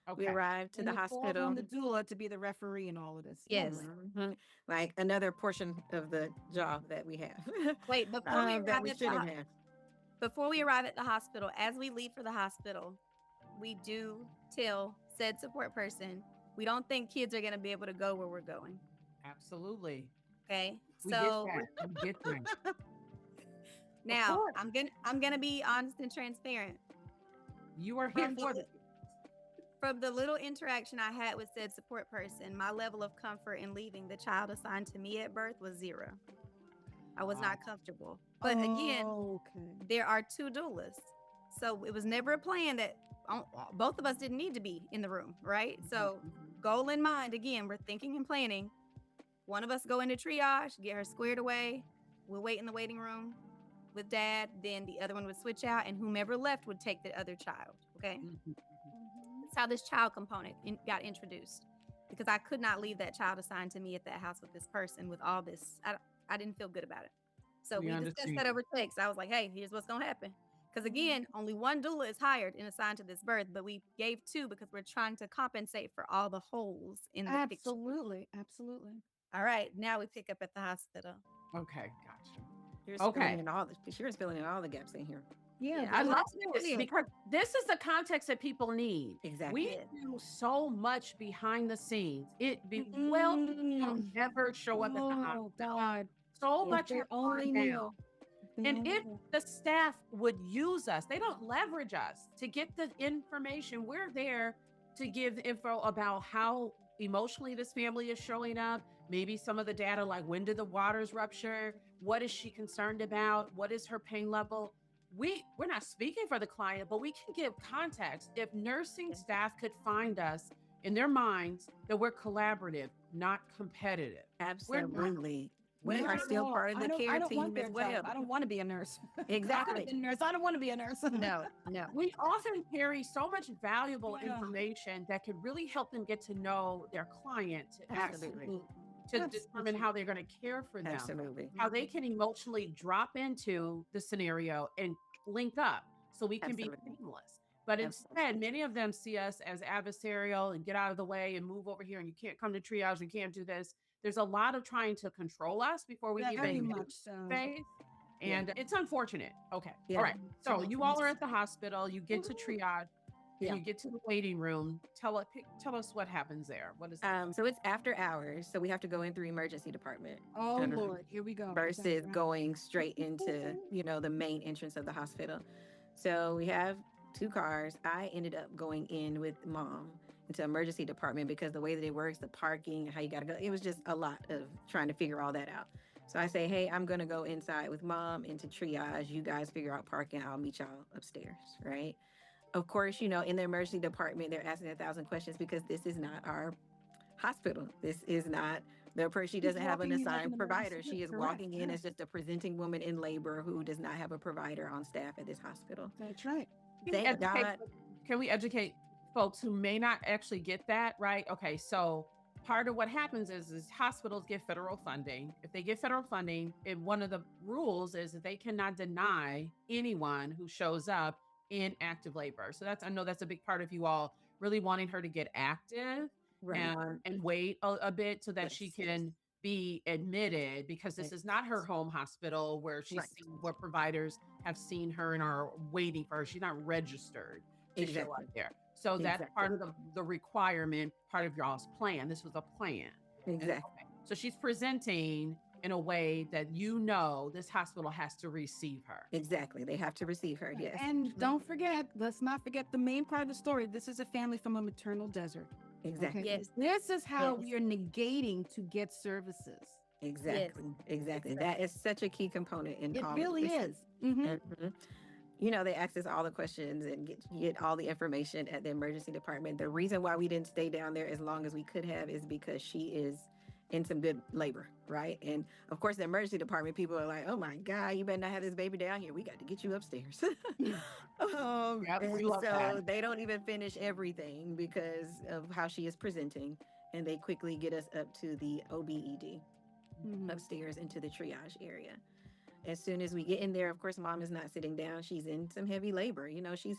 Okay. We arrived to the hospital. On the doula to be the referee in all of this. Yes. Mm-hmm. Like another portion of the job that we have. Wait, before we arrive at the hospital, as we leave for the hospital, we do tell said support person, We don't think kids are going to be able to go where we're going. Absolutely. Okay. We get that. We get that. Now I'm gonna be honest and transparent. You are here for this. From the little interaction I had with said support person, my level of comfort in leaving the child assigned to me at birth was 0. I was not comfortable. But again, there are 2 doulas. So it was never a plan that both of us didn't need to be in the room, right? So goal in mind, again, we're thinking and planning. One of us go into triage, get her squared away. We'll wait in the waiting room with dad. Then the other one would switch out, and whomever left would take the other child. Okay. That's how this child component got introduced, because I could not leave that child assigned to me at that house with this person with all this. I didn't feel good about it. So we discussed that over text. I was like, hey, here's what's going to happen. Because again, only one doula is hired and assigned to this birth, but we gave 2 because we're trying to compensate for all the holes in the picture. Absolutely. All right, now we pick up at the hospital. Okay, gotcha. Shira's filling in all the gaps in here. Yeah, I love this because this is the context that people need. Exactly. We do so much behind the scenes. It be don't ever show up at the hospital. God. So much only knew. And if the staff would use us, they don't leverage us to get the information. We're there to give info about how emotionally this family is showing up. Maybe some of the data, like when did the waters rupture? What is she concerned about? What is her pain level? We're not speaking for the client, but we can give context. If nursing staff could find us in their minds that we're collaborative, not competitive. Absolutely. We are still part of the care team as well. I don't want to be a nurse. Exactly. I don't want to be a nurse. No. We often carry so much valuable information that could really help them get to know their client. Absolutely. To determine how they're going to care for them. Absolutely. How they can emotionally drop into the scenario and link up so we can be seamless. But instead, many of them see us as adversarial and get out of the way and move over here, and you can't come to triage, you can't do this. There's a lot of trying to control us before we even get phase. And it's unfortunate. Okay. All right. So you all are at the hospital, you get to triage. You get to the waiting room. Tell us what happens there. What is so it's after hours, so we have to go in through emergency department. Oh Lord, here we go. Versus going straight into the main entrance of the hospital. So we have 2 cars. I ended up going in with mom into emergency department because the way that it works, the parking, how you gotta go, it was just a lot of trying to figure all that out. So I say, hey, I'm gonna go inside with mom into triage. You guys figure out parking. I'll meet y'all upstairs, right? Of course, in the emergency department, they're asking 1,000 questions because this is not our hospital. This is not the person. She doesn't have an assigned provider. She is walking in as just a presenting woman in labor who does not have a provider on staff at this hospital. That's right. Thank God. Can we educate folks who may not actually get that, right? Okay, so part of what happens is hospitals get federal funding. If they get federal funding, one of the rules is that they cannot deny anyone who shows up in active labor. So I know that's a big part of you all really wanting her to get active and wait a bit so that she can be admitted, because this is not her home hospital where where providers have seen her and are waiting for her. She's not registered to show up there. So that's part of the requirement, part of y'all's plan. This was a plan. Exactly. So she's presenting in a way that this hospital has to receive her. Exactly. They have to receive her, yes. And let's not forget the main part of the story. This is a family from a maternal desert. Exactly. Okay? Yes. This is how we are negating to get services. Exactly. Exactly. That is such a key component in all of this. It really is. They asked us all the questions and get all the information at the emergency department. The reason why we didn't stay down there as long as we could have is because she is in some good labor, right? And of course, the emergency department people are like, "Oh my God, you better not have this baby down here. We got to get you upstairs." So they don't even finish everything because of how she is presenting, and they quickly get us up to the OBED upstairs into the triage area. As soon as we get in there, of course, mom is not sitting down. She's in some heavy labor. She's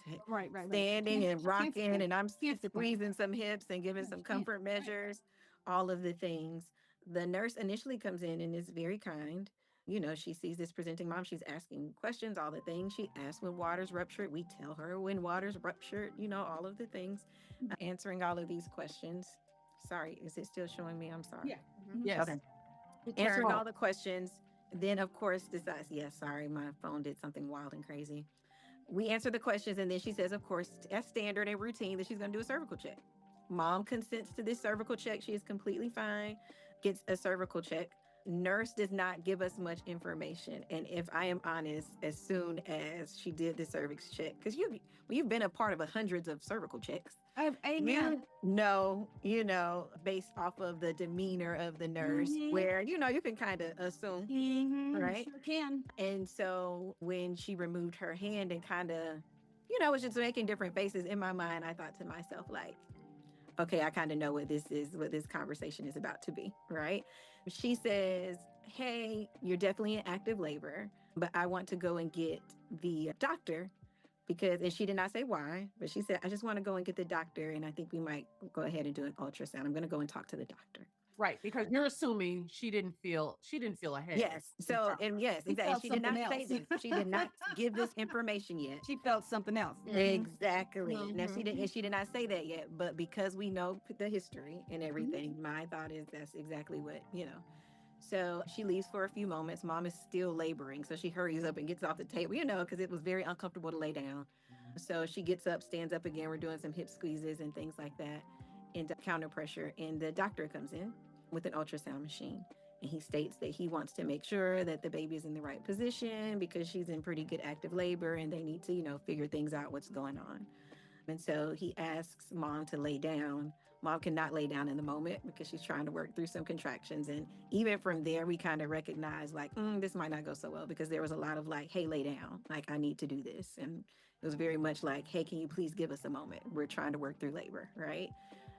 standing and rocking, and I'm squeezing some hips and giving some comfort measures, all of the things. The nurse initially comes in and is very kind. She sees this presenting mom. She's asking questions, all the things. She asks when waters ruptured. We tell her when waters ruptured, all of the things, answering all of these questions. Sorry, is it still showing me? I'm sorry. Yeah. Mhm. Yes. Okay. You Answering turn. all the questions. Then, of course, decides, yes, sorry, my phone did something wild and crazy. We answer the questions, and then she says, of course, as standard and routine, that she's going to do a cervical check. Mom consents to this cervical check. She is completely fine, gets a cervical check. Nurse does not give us much information. And if I am honest, as soon as she did the cervix check, because you've been a part of hundreds of cervical checks, Amen. based off of the demeanor of the nurse, Mhm. where, you can kind of assume, right? Sure can. And so when she removed her hand and kind of, was just making different faces in my mind, I thought to myself, like, okay, I kind of know what this is, what this conversation is about to be, right? She says, hey, you're definitely in active labor, but I want to go and get the doctor because, and she did not say why, but she said, I just want to go and get the doctor. And I think we might go ahead and do an ultrasound. I'm going to go and talk to the doctor. Right, because you're assuming she didn't feel ahead. Yes. So, and yes, She exactly. felt She did not something say else. this. She did not give this information yet. She felt something else. Exactly. Now Mhm. she did not say that yet, but because we know the history and everything, my thought is that's exactly what. So she leaves for a few moments. Mom is still laboring, so she hurries up and gets off the table, because it was very uncomfortable to lay down. So she gets up, stands up again. We're doing some hip squeezes and things like that, and counter pressure. And the doctor comes in with an ultrasound machine. And he states that he wants to make sure that the baby is in the right position because she's in pretty good active labor and they need to, figure things out what's going on. And so he asks mom to lay down. Mom cannot lay down in the moment because she's trying to work through some contractions. And even from there, we kind of recognize like, this might not go so well because there was a lot of like, hey, lay down. Like, I need to do this. And it was very much like, hey, can you please give us a moment? We're trying to work through labor, right?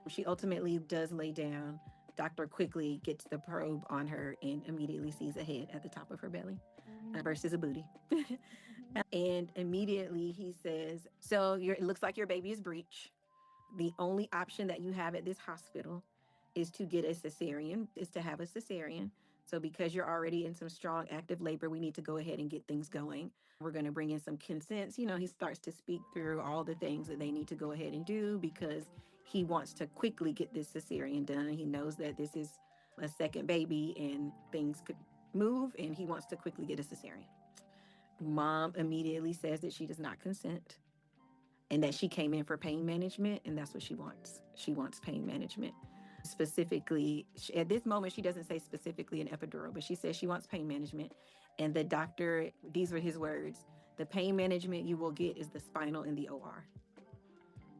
She ultimately does lay down. Doctor quickly gets the probe on her and immediately sees a head at the top of her belly versus a booty. And immediately he says, so it looks like your baby is breech. The only option that you have at this hospital is to get a cesarean, is to have a cesarean. So because you're already in some strong active labor, we need to go ahead and get things going. We're going to bring in some consents. He starts to speak through all the things that they need to go ahead and do because he wants to quickly get this cesarean done. He knows that this is a second baby and things could move, and he wants to quickly get a cesarean. Mom immediately says that she does not consent and that she came in for pain management, and that's what she wants. She wants pain management. Specifically, at this moment, she doesn't say specifically an epidural, but she says she wants pain management. And the doctor, these were his words, the pain management you will get is the spinal in the OR.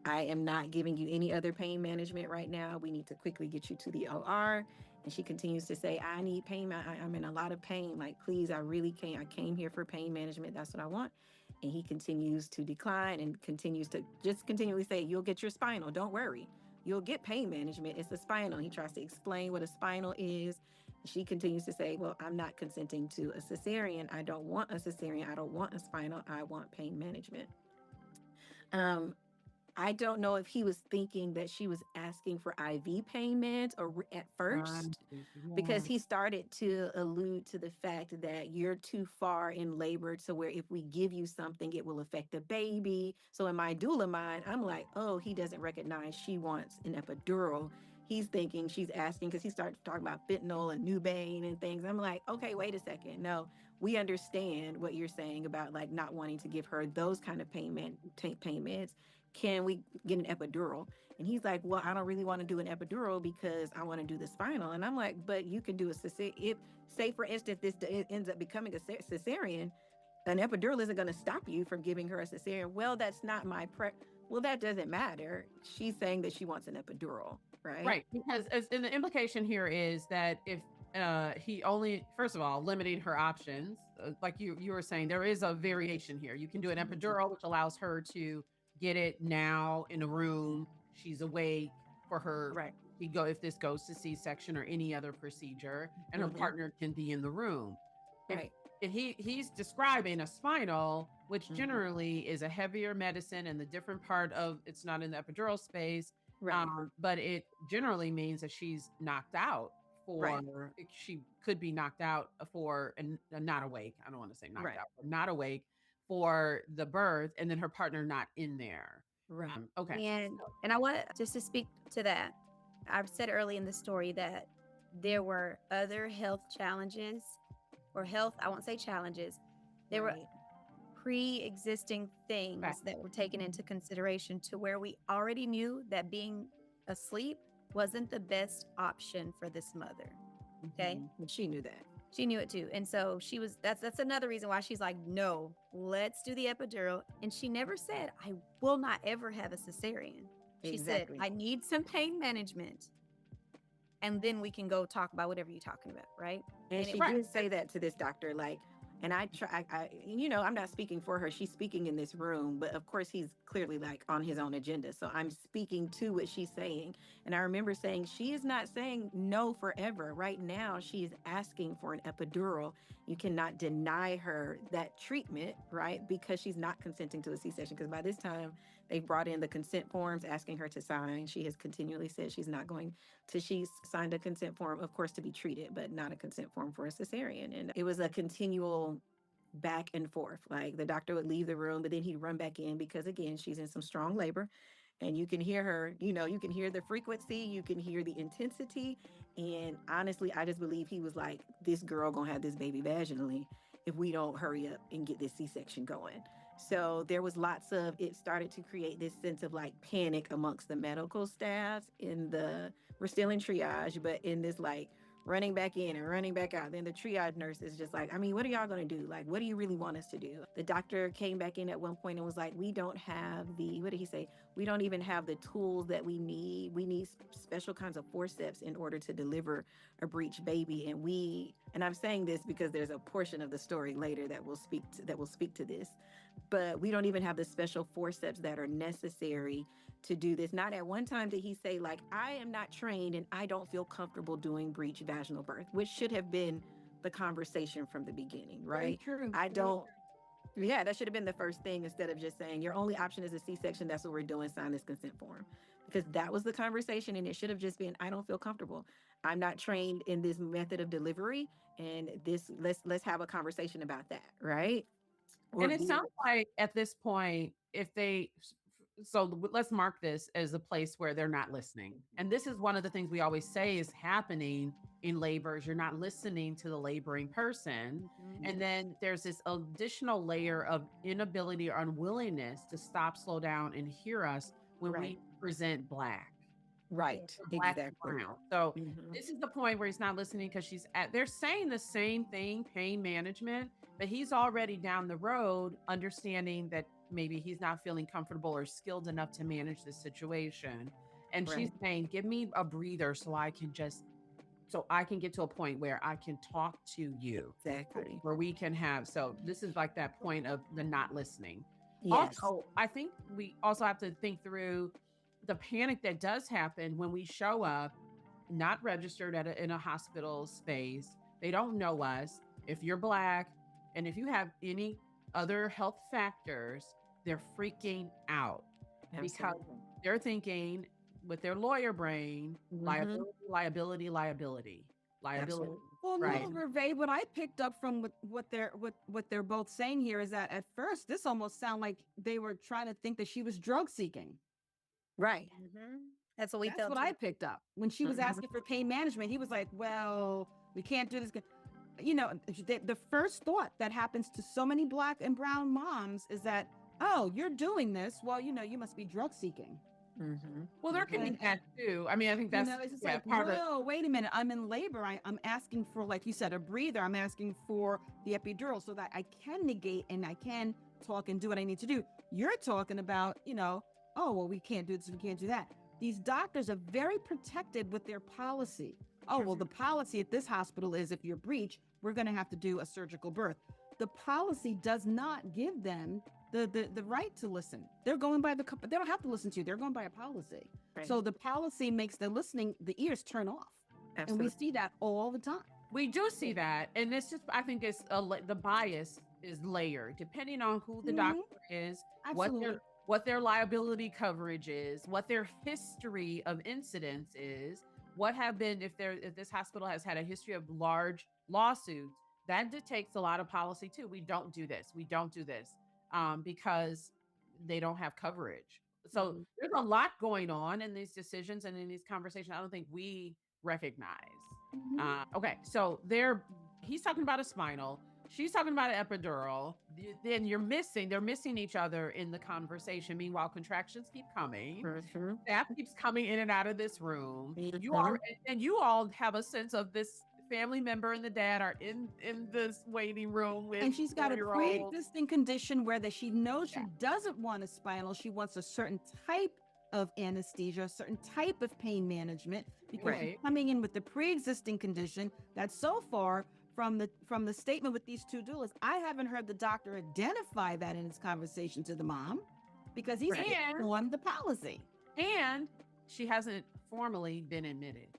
I am not giving you any other pain management right now. We need to quickly get you to the OR. And she continues to say, I need pain. I'm in a lot of pain. Like, please, I really can't. I came here for pain management. That's what I want. And he continues to decline and continues to just continually say, you'll get your spinal. Don't worry. You'll get pain management. It's a spinal. He tries to explain what a spinal is. She continues to say, well, I'm not consenting to a cesarean. I don't want a cesarean. I don't want a spinal. I want pain management. I don't know if he was thinking that she was asking for IV pain meds or at first, because he started to allude to the fact that you're too far in labor to where if we give you something, it will affect the baby. So in my doula mind, I'm like, oh, he doesn't recognize she wants an epidural. He's thinking she's asking because he started talking about fentanyl and Nubain and things. I'm like, okay, wait a second. No, we understand what you're saying about like not wanting to give her those kind of pain meds. Can we get an epidural? And he's like, well, I don't really want to do an epidural because I want to do the spinal. And I'm like, but you can do a cesarean. If, say, for instance, this ends up becoming a cesarean, an epidural isn't going to stop you from giving her a cesarean. Well, that's not my well, that doesn't matter. She's saying that she wants an epidural, right? Right, because and the implication here is that if he only, first of all, limiting her options, like you were saying, there is a variation here. You can do an epidural, which allows her to get it now in a room. She's awake for her. Right. If this goes to C-section or any other procedure, and her Mhm. partner can be in the room. Right. If he's describing a spinal, which Mhm. generally is a heavier medicine, and the different part of it's not in the epidural space, Right. but it generally means that she's knocked out Right. she could be knocked out for and not awake. I don't want to say knocked Right. out, but not awake for the birth, and then her partner not in there. Right. Okay. And I want just to speak to that. I've said early in the story that there were other health challenges or health, I won't say challenges. There were Right. pre-existing Right. things that were taken into consideration to where we already knew that being asleep wasn't the best option for this mother. Okay. Mhm. And she knew that. She knew it too. And so she was that's another reason why she's like, no, let's do the epidural. And she never said, I will not ever have a cesarean. She said, Exactly. I need some pain management. And then we can go talk about whatever you're talking about, right? And And it she Right. did say that to this doctor, like, and I try, I'm not speaking for her. She's speaking in this room, but of course he's clearly like on his own agenda. So I'm speaking to what she's saying. And I remember saying, she is not saying no forever. Right now, she is asking for an epidural. You cannot deny her that treatment, right? Because she's not consenting to a C-section. Because by this time, they've brought in the consent forms asking her to sign. She has continually said she's not going to, she's signed a consent form, of course, to be treated, but not a consent form for a cesarean. And it was a continual back and forth. Like the doctor would leave the room, but then he'd run back in because, again, she's in some strong labor. And you can hear her, you can hear the frequency, you can hear the intensity. And honestly, I just believe he was like, this girl gonna have this baby vaginally if we don't hurry up and get this C-section going. So there was lots of, it started to create this sense of like panic amongst the medical staff in the, we're still in triage, but in this like running back in and running back out. Then the triage nurse is just like, I mean, what are y'all going to do? Like, what do you really want us to do? The doctor came back in at one point and was like, we don't have the, what did he say? We don't even have the tools that we need. We need special kinds of forceps in order to deliver a breech baby. And I'm saying this because there's a portion of the story later that will speak to this, but we don't even have the special forceps that are necessary to do this. Not at one time did he say, like, I am not trained and I don't feel comfortable doing breech vaginal birth, which should have been the conversation from the beginning, right? True. I don't, yeah, that should have been the first thing instead of just saying your only option is a C-section. That's what we're doing. Sign this consent form. Because that was the conversation. And it should have just been, I don't feel comfortable. I'm not trained in this method of delivery. And this, let's have a conversation about that, right? Or And it sounds like at this point, if they, let's mark this as a place where they're not listening. And this is one of the things we always say is happening in labors. You're not listening to the laboring person. And then there's this additional layer of inability or unwillingness to stop, slow down, and hear us when right, we present Black. right, Or Black and exactly. brown. So Mhm. this is the point where he's not listening because they're saying the same thing, pain management, but he's already down the road understanding that maybe he's not feeling comfortable or skilled enough to manage the situation. And she's Right, saying, give me a breather so I can get to a point where I can talk to you, exactly. where we can have. So this is like that point of the not listening. Yes. Also, I think we also have to think through the panic that does happen when we show up not registered in a hospital space. They don't know us. If you're Black and if you have any other health factors, they're freaking out because Absolutely. they're thinking with their lawyer brain, Mm-hmm. liability, Absolutely. Well, right? no, Hervé, what I picked up from what they're both saying here is that at first this almost sounded like they were trying to think that she was drug seeking. Right. That's what we That's felt what too. I picked up. When she was Mhm. asking for pain management, he was like, well, we can't do this. You know, the first thought that happens to so many Black and brown moms is that, oh, you're doing this. Well, you must be drug seeking. Mm-hmm. Well, there can Mm-hmm. be that too. I mean, I think that's It's just like, part of. whoa, wait a minute. I'm in labor. I'm asking for, like you said, a breather. I'm asking for the epidural so that I can negate and I can talk and do what I need to do. You're talking about, oh, well, we can't do this, we can't do that. These doctors are very protected with their policy. Oh, well, the policy at this hospital is if you're breech, we're going to have to do a surgical birth. The policy does not give them the right to listen. They're going by they don't have to listen to you. They're going by a policy. Right. So the policy makes the ears turn off. Absolutely. And we see that all the time. We do see that, and it's just I think it's the bias is layered depending on who the doctor is, Absolutely. what their liability coverage is, what their history of incidents is, what have been if this hospital has had a history of large lawsuits. That dictates a lot of policy too. We don't do this. We don't do this because they don't have coverage. So Mhm. there's a lot going on in these decisions and in these conversations. I don't think we recognize. Mhm. Okay, so he's talking about a spinal. She's talking about an epidural. Then they're missing each other in the conversation. Meanwhile, contractions keep coming. Mhm. Staff keeps coming in and out of this room. You are, Mhm. and you all have a sense of this family member and the dad are in this waiting room with And she's got a 4-year-old. pre-existing condition where that she knows Yeah. she doesn't want a spinal. She wants a certain type of anesthesia, a certain type of pain management, because she's Right. coming in with the pre-existing condition that so far from the statement with these two doulas, I haven't heard the doctor identify that in his conversation to the mom because he's Right. on the policy. And she hasn't formally been admitted.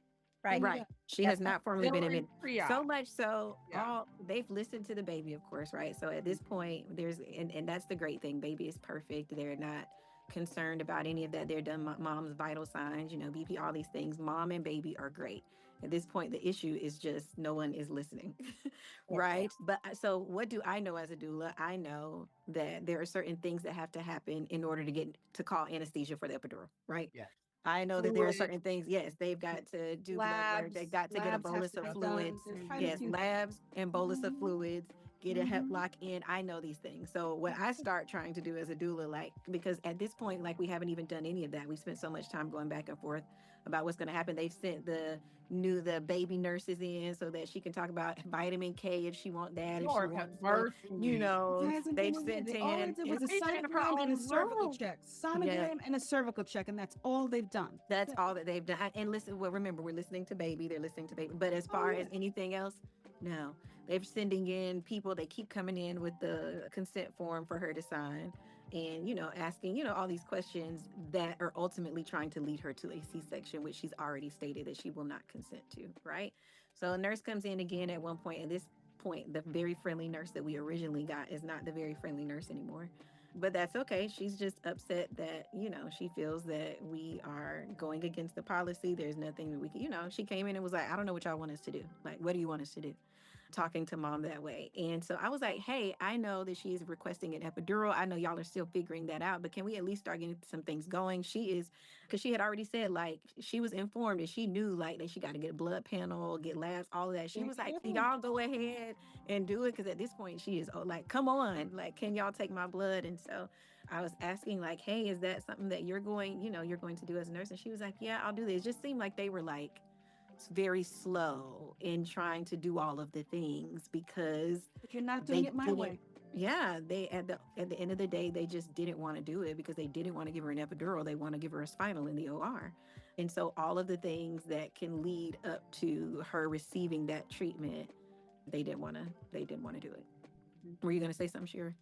Right. Right. She Yep. has not formally been Still in admitted. So triage. much so, Yeah. they've listened to the baby, of course, right? So at this point, and that's the great thing. Baby is perfect. They're not concerned about any of that. They're done mom's vital signs, BP, all these things. Mom and baby are great. At this point, the issue is just no one is listening, right? But so what do I know as a doula? I know that there are certain things that have to happen in order to call anesthesia for the epidural, right? Yeah. I know that there are certain things. Yes, they've got to do blood work. They've got to get a Labs have bolus to of be fluids. done. There's quite a Yes, few labs and bolus of Mhm. fluids. Get a hep Mhm. lock in. I know these things. So what I start trying to do as a doula, because at this point, we haven't even done any of that. We spent so much time going back and forth about what's going to happen. They've sent the baby nurses in so that she can talk about vitamin K if she want that. If she Lord have wants mercy. they've sent All they in. did was a Each in her sonogram and a own cervical room. check. Yeah. Sonogram and a cervical check, and that's all they've done. That's all that they've done. And listen, well, remember, we're listening to baby. They're listening to baby. But as far as anything else, no. They're sending in people. They keep coming in with the consent form for her to sign and, asking, all these questions that are ultimately trying to lead her to a C-section, which she's already stated that she will not consent to, right? So a nurse comes in again at one point. At this point, the very friendly nurse that we originally got is not the very friendly nurse anymore. But that's okay. She's just upset that, she feels that we are going against the policy. There's nothing that we can, she came in and was like, I don't know what y'all want us to do. Like, what do you want us to do? Talking to mom that way. And so I was like, hey, I know that she is requesting an epidural. I know y'all are still figuring that out, but can we at least start getting some things going? Because she had already said, she was informed and she knew, that she got to get a blood panel, get labs, all of that. She was like, can y'all go ahead and do it? Because at this point, she is come on, can y'all take my blood? And so I was asking, hey, is that something that you're going to do as a nurse? And she was like, yeah, I'll do this. It just seemed like they were very slow in trying to do all of the things because But you're not doing it my didn't- way. Yeah, they at the end of the day, they just didn't want to do it because they didn't want to give her an epidural. They want to give her a spinal in the OR. And so all of the things that can lead up to her receiving that treatment, they didn't want to do it. Were you going to say something, Shira?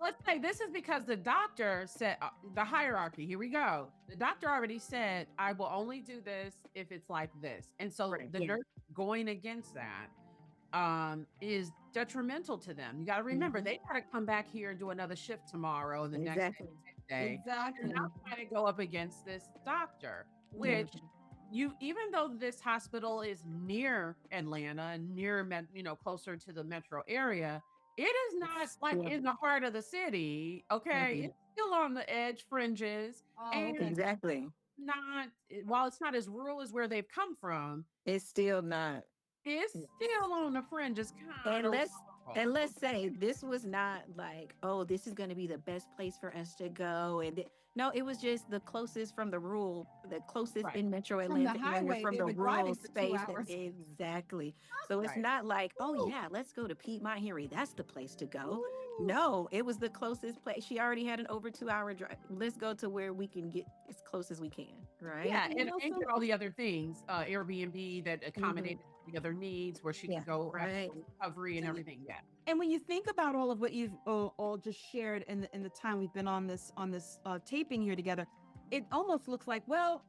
Let's say this is because the doctor said the hierarchy. Here we go. The doctor already said, I will only do this if it's like this. And so Right. the nurse going against that is detrimental to them. You got to remember, they got to come back here and do another shift tomorrow and the Exactly. next day. Exactly. And now trying to go up against this doctor, which even though this hospital is near Atlanta and near, closer to the metro area, it is not in the heart of the city. Okay. Mhm. It's still on the edge fringes. And Okay. Exactly. while it's not as rural as where they've come from, It's still not. it's still on the fringes kind And of. let's say this was not oh, this is going to be the best place for us to go. No, it was just the closest from the closest Right. in Metro From the Atlanta area, highway, from they the were rural driving for 2 space. hours. Exactly. So it's Right. not oh yeah, let's go to Piedmont Henry. That's the place to go. No, it was the closest place. She already had an over 2-hour drive. Let's go to where we can get as close as we can. Right. Yeah, And and also- get all the other things, Airbnb that accommodated the other needs, where she Yeah. could go have Right. recovery and everything. Yeah, And when you think about all of what you've all just shared in the time we've been on this taping here together, it almost looks like, well,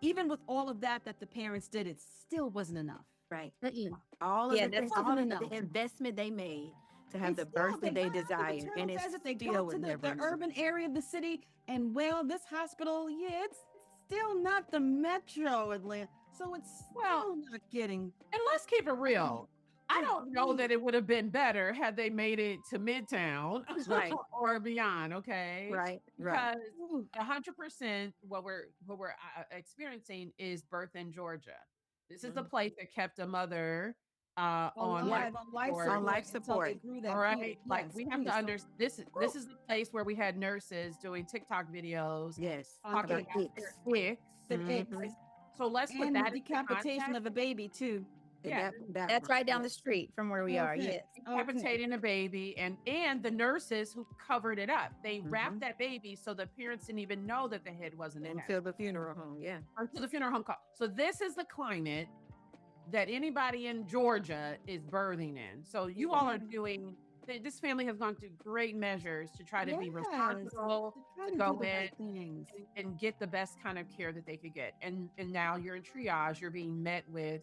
even with all of that the parents did, it still wasn't enough. Right. Mm-mm. All of Yeah, the that's things, all wasn't of the enough. investment they made to have And the still, birth that they got out of the desired, maternal and it desert, they still got was to never the enough. urban area of the city, and well, this hospital, yeah, it's still not the metro Atlanta, so it's Well, still not getting. and let's keep it real. I don't know that it would have been better had they made it to Midtown Right. or beyond, okay? Right. Right. Because 100% what we're experiencing is birth in Georgia. This is the Mhm. place that kept a mother on life Alive on life support. On life support until they support. grew All that right, kid. like Yes, we have to please. So, understand this is the place where we had nurses doing TikTok videos Yes. on talking About about eggs, icks. their icks. the eggs, Mm-hmm. Like, so let's put and the that into decapitation context. of a baby too. Yeah, That That's one. right down the Yes. street from where we are. Okay. Yes. Okay. decapitating a baby, and the nurses who covered it up. They Mm-hmm. wrapped that baby so the parents didn't even know that the head wasn't attached Until the funeral home. Yeah. until the funeral home call. So this is the climate that anybody in Georgia is birthing in. So you all are doing. This family has gone through great measures to try to be Yes. responsible, To try to to do go the in right things. and get the best kind of care that they could get. And now you're in triage. You're being met with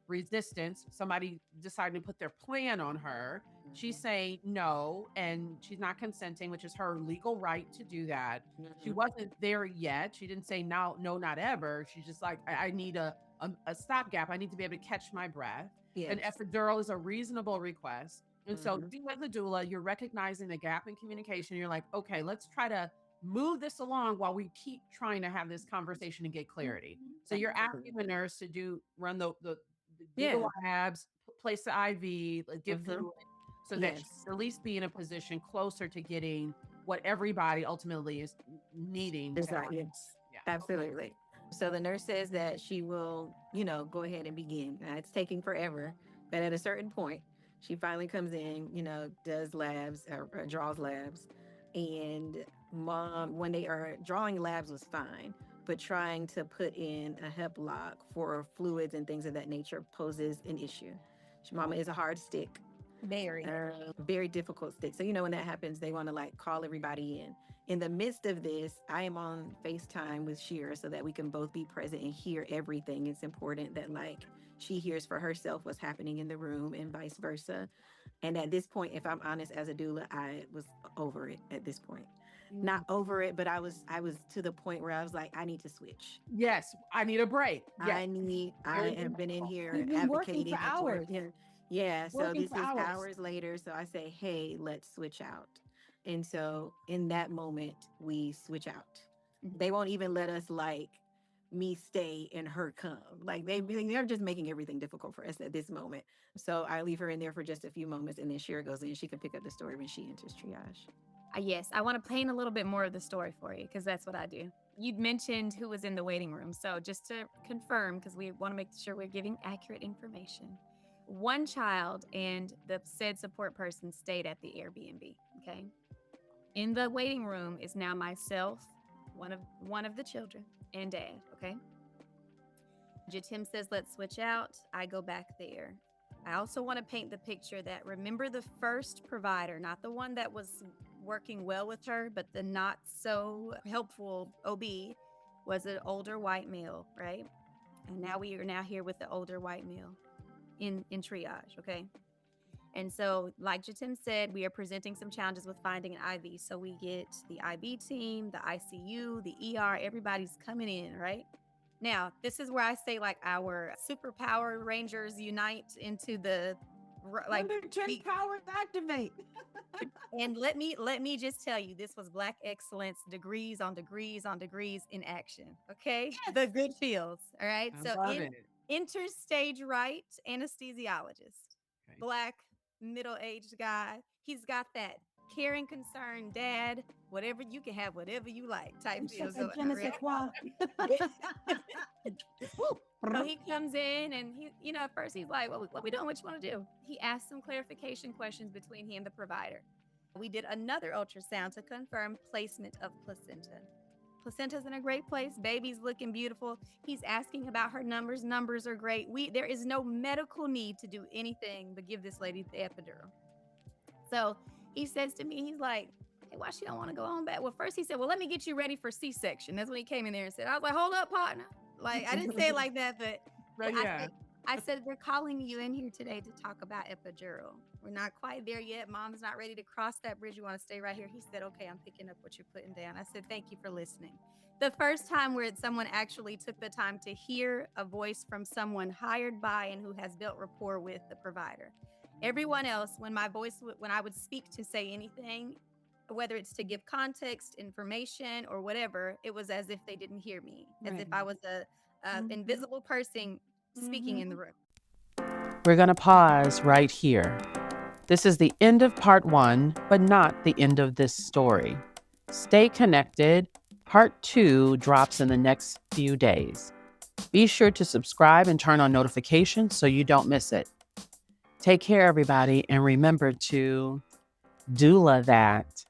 resistance. Somebody decided to put their plan on her. She's saying no, and she's not consenting, which is her legal right to do that. She Mm-hmm. wasn't there yet. She didn't say no, no, not ever. She's just like, I need a stopgap. I need to be able to catch my breath. An Yes. epidural is a reasonable request. And so, Mm-hmm. you as a doula, you're recognizing the gap in communication. You're like, okay, let's try to move this along while we keep trying to have this conversation and get clarity. So you're Absolutely. asking the nurse to do the Yeah. labs, place the IV, like, give Mm-hmm. fluid, so that she Yes. can at least be in a position closer to getting what everybody ultimately is needing to Exactly. happen. Yes. Yeah. Absolutely. So the nurse says that she will, go ahead and begin. It's taking forever, but at a certain point, she finally comes in, does labs or draws labs. And mom, when they are drawing labs was fine, but trying to put in a hep lock for fluids and things of that nature poses an issue. Mama is a hard stick. Very. Very difficult stick. So, when that happens, they want to like call everybody in. In the midst of this, I am on FaceTime with Shira so that we can both be present and hear everything. It's important that like she hears for herself what's happening in the room and vice versa. And at this point, if I'm honest, as a doula, I was over it at this point. Not over it, but I was to the point where I was like, I need to switch. Yes, I need a break. Yes. I have been in here We've been working advocating for hours. yeah. So Working this for is hours. hours later. So I say, hey, let's switch out. And so in that moment, we switch out. They won't even let us like me stay and her come. Like they're just making everything difficult for us at this moment. So I leave her in there for just a few moments, and then Shira goes in. She can pick up the story when she enters triage. Yes, I want to paint a little bit more of the story for you because that's what I do. You'd mentioned who was in the waiting room. So just to confirm, because we want to make sure we're giving accurate information. One child and the said support person stayed at the Airbnb. Okay. In the waiting room is now myself, one of the children, and dad. Okay. Jatim says, let's switch out. I go back there. I also want to paint the picture that remember the first provider, not the one that was working well with her, but the not so helpful OB was an older white male, right? And now we are now here with the older white male in triage, okay? And so, like Jatim said, we are presenting some challenges with finding an IV. So we get the IB team, the ICU, the ER, everybody's coming in, right? Now, this is where I say like our superpower rangers unite into the like Under 10 powers activate. and let me just tell you, this was Black excellence, degrees on degrees on degrees in action. Okay, the good feels. All right. I So love it. enter stage right anesthesiologist, Okay. Black middle-aged guy. He's got that caring concern dad. Whatever you can have, whatever you like type deal. Je going ne on, sais right? quoi. So he comes in and he, at first he's like, what we doing? What you want to do? He asked some clarification questions between he and the provider. We did another ultrasound to confirm placement of placenta. Placenta's in a great place. Baby's looking beautiful. He's asking about her numbers. Numbers are great. There is no medical need to do anything but give this lady the epidural. So he says to me, he's like, hey, why she don't want to go on back? Well, first he said, well, let me get you ready for C-section. That's when he came in there and said, I was like, hold up, partner. Like, I didn't say it like that, but But yeah. I said, we're calling you in here today to talk about epidural. We're not quite there yet. Mom's not ready to cross that bridge. You want to stay right here? He said, okay, I'm picking up what you're putting down. I said, thank you for listening. The first time where someone actually took the time to hear a voice from someone hired by and who has built rapport with the provider. Everyone else, when when I would speak to say anything, whether it's to give context, information, or whatever, it was as if they didn't hear me, as if I was a invisible person speaking in the room. We're going to pause right here. This is the end of part 1, but not the end of this story. Stay connected. Part 2 drops in the next few days. Be sure to subscribe and turn on notifications so you don't miss it. Take care, everybody, and remember to Doula That.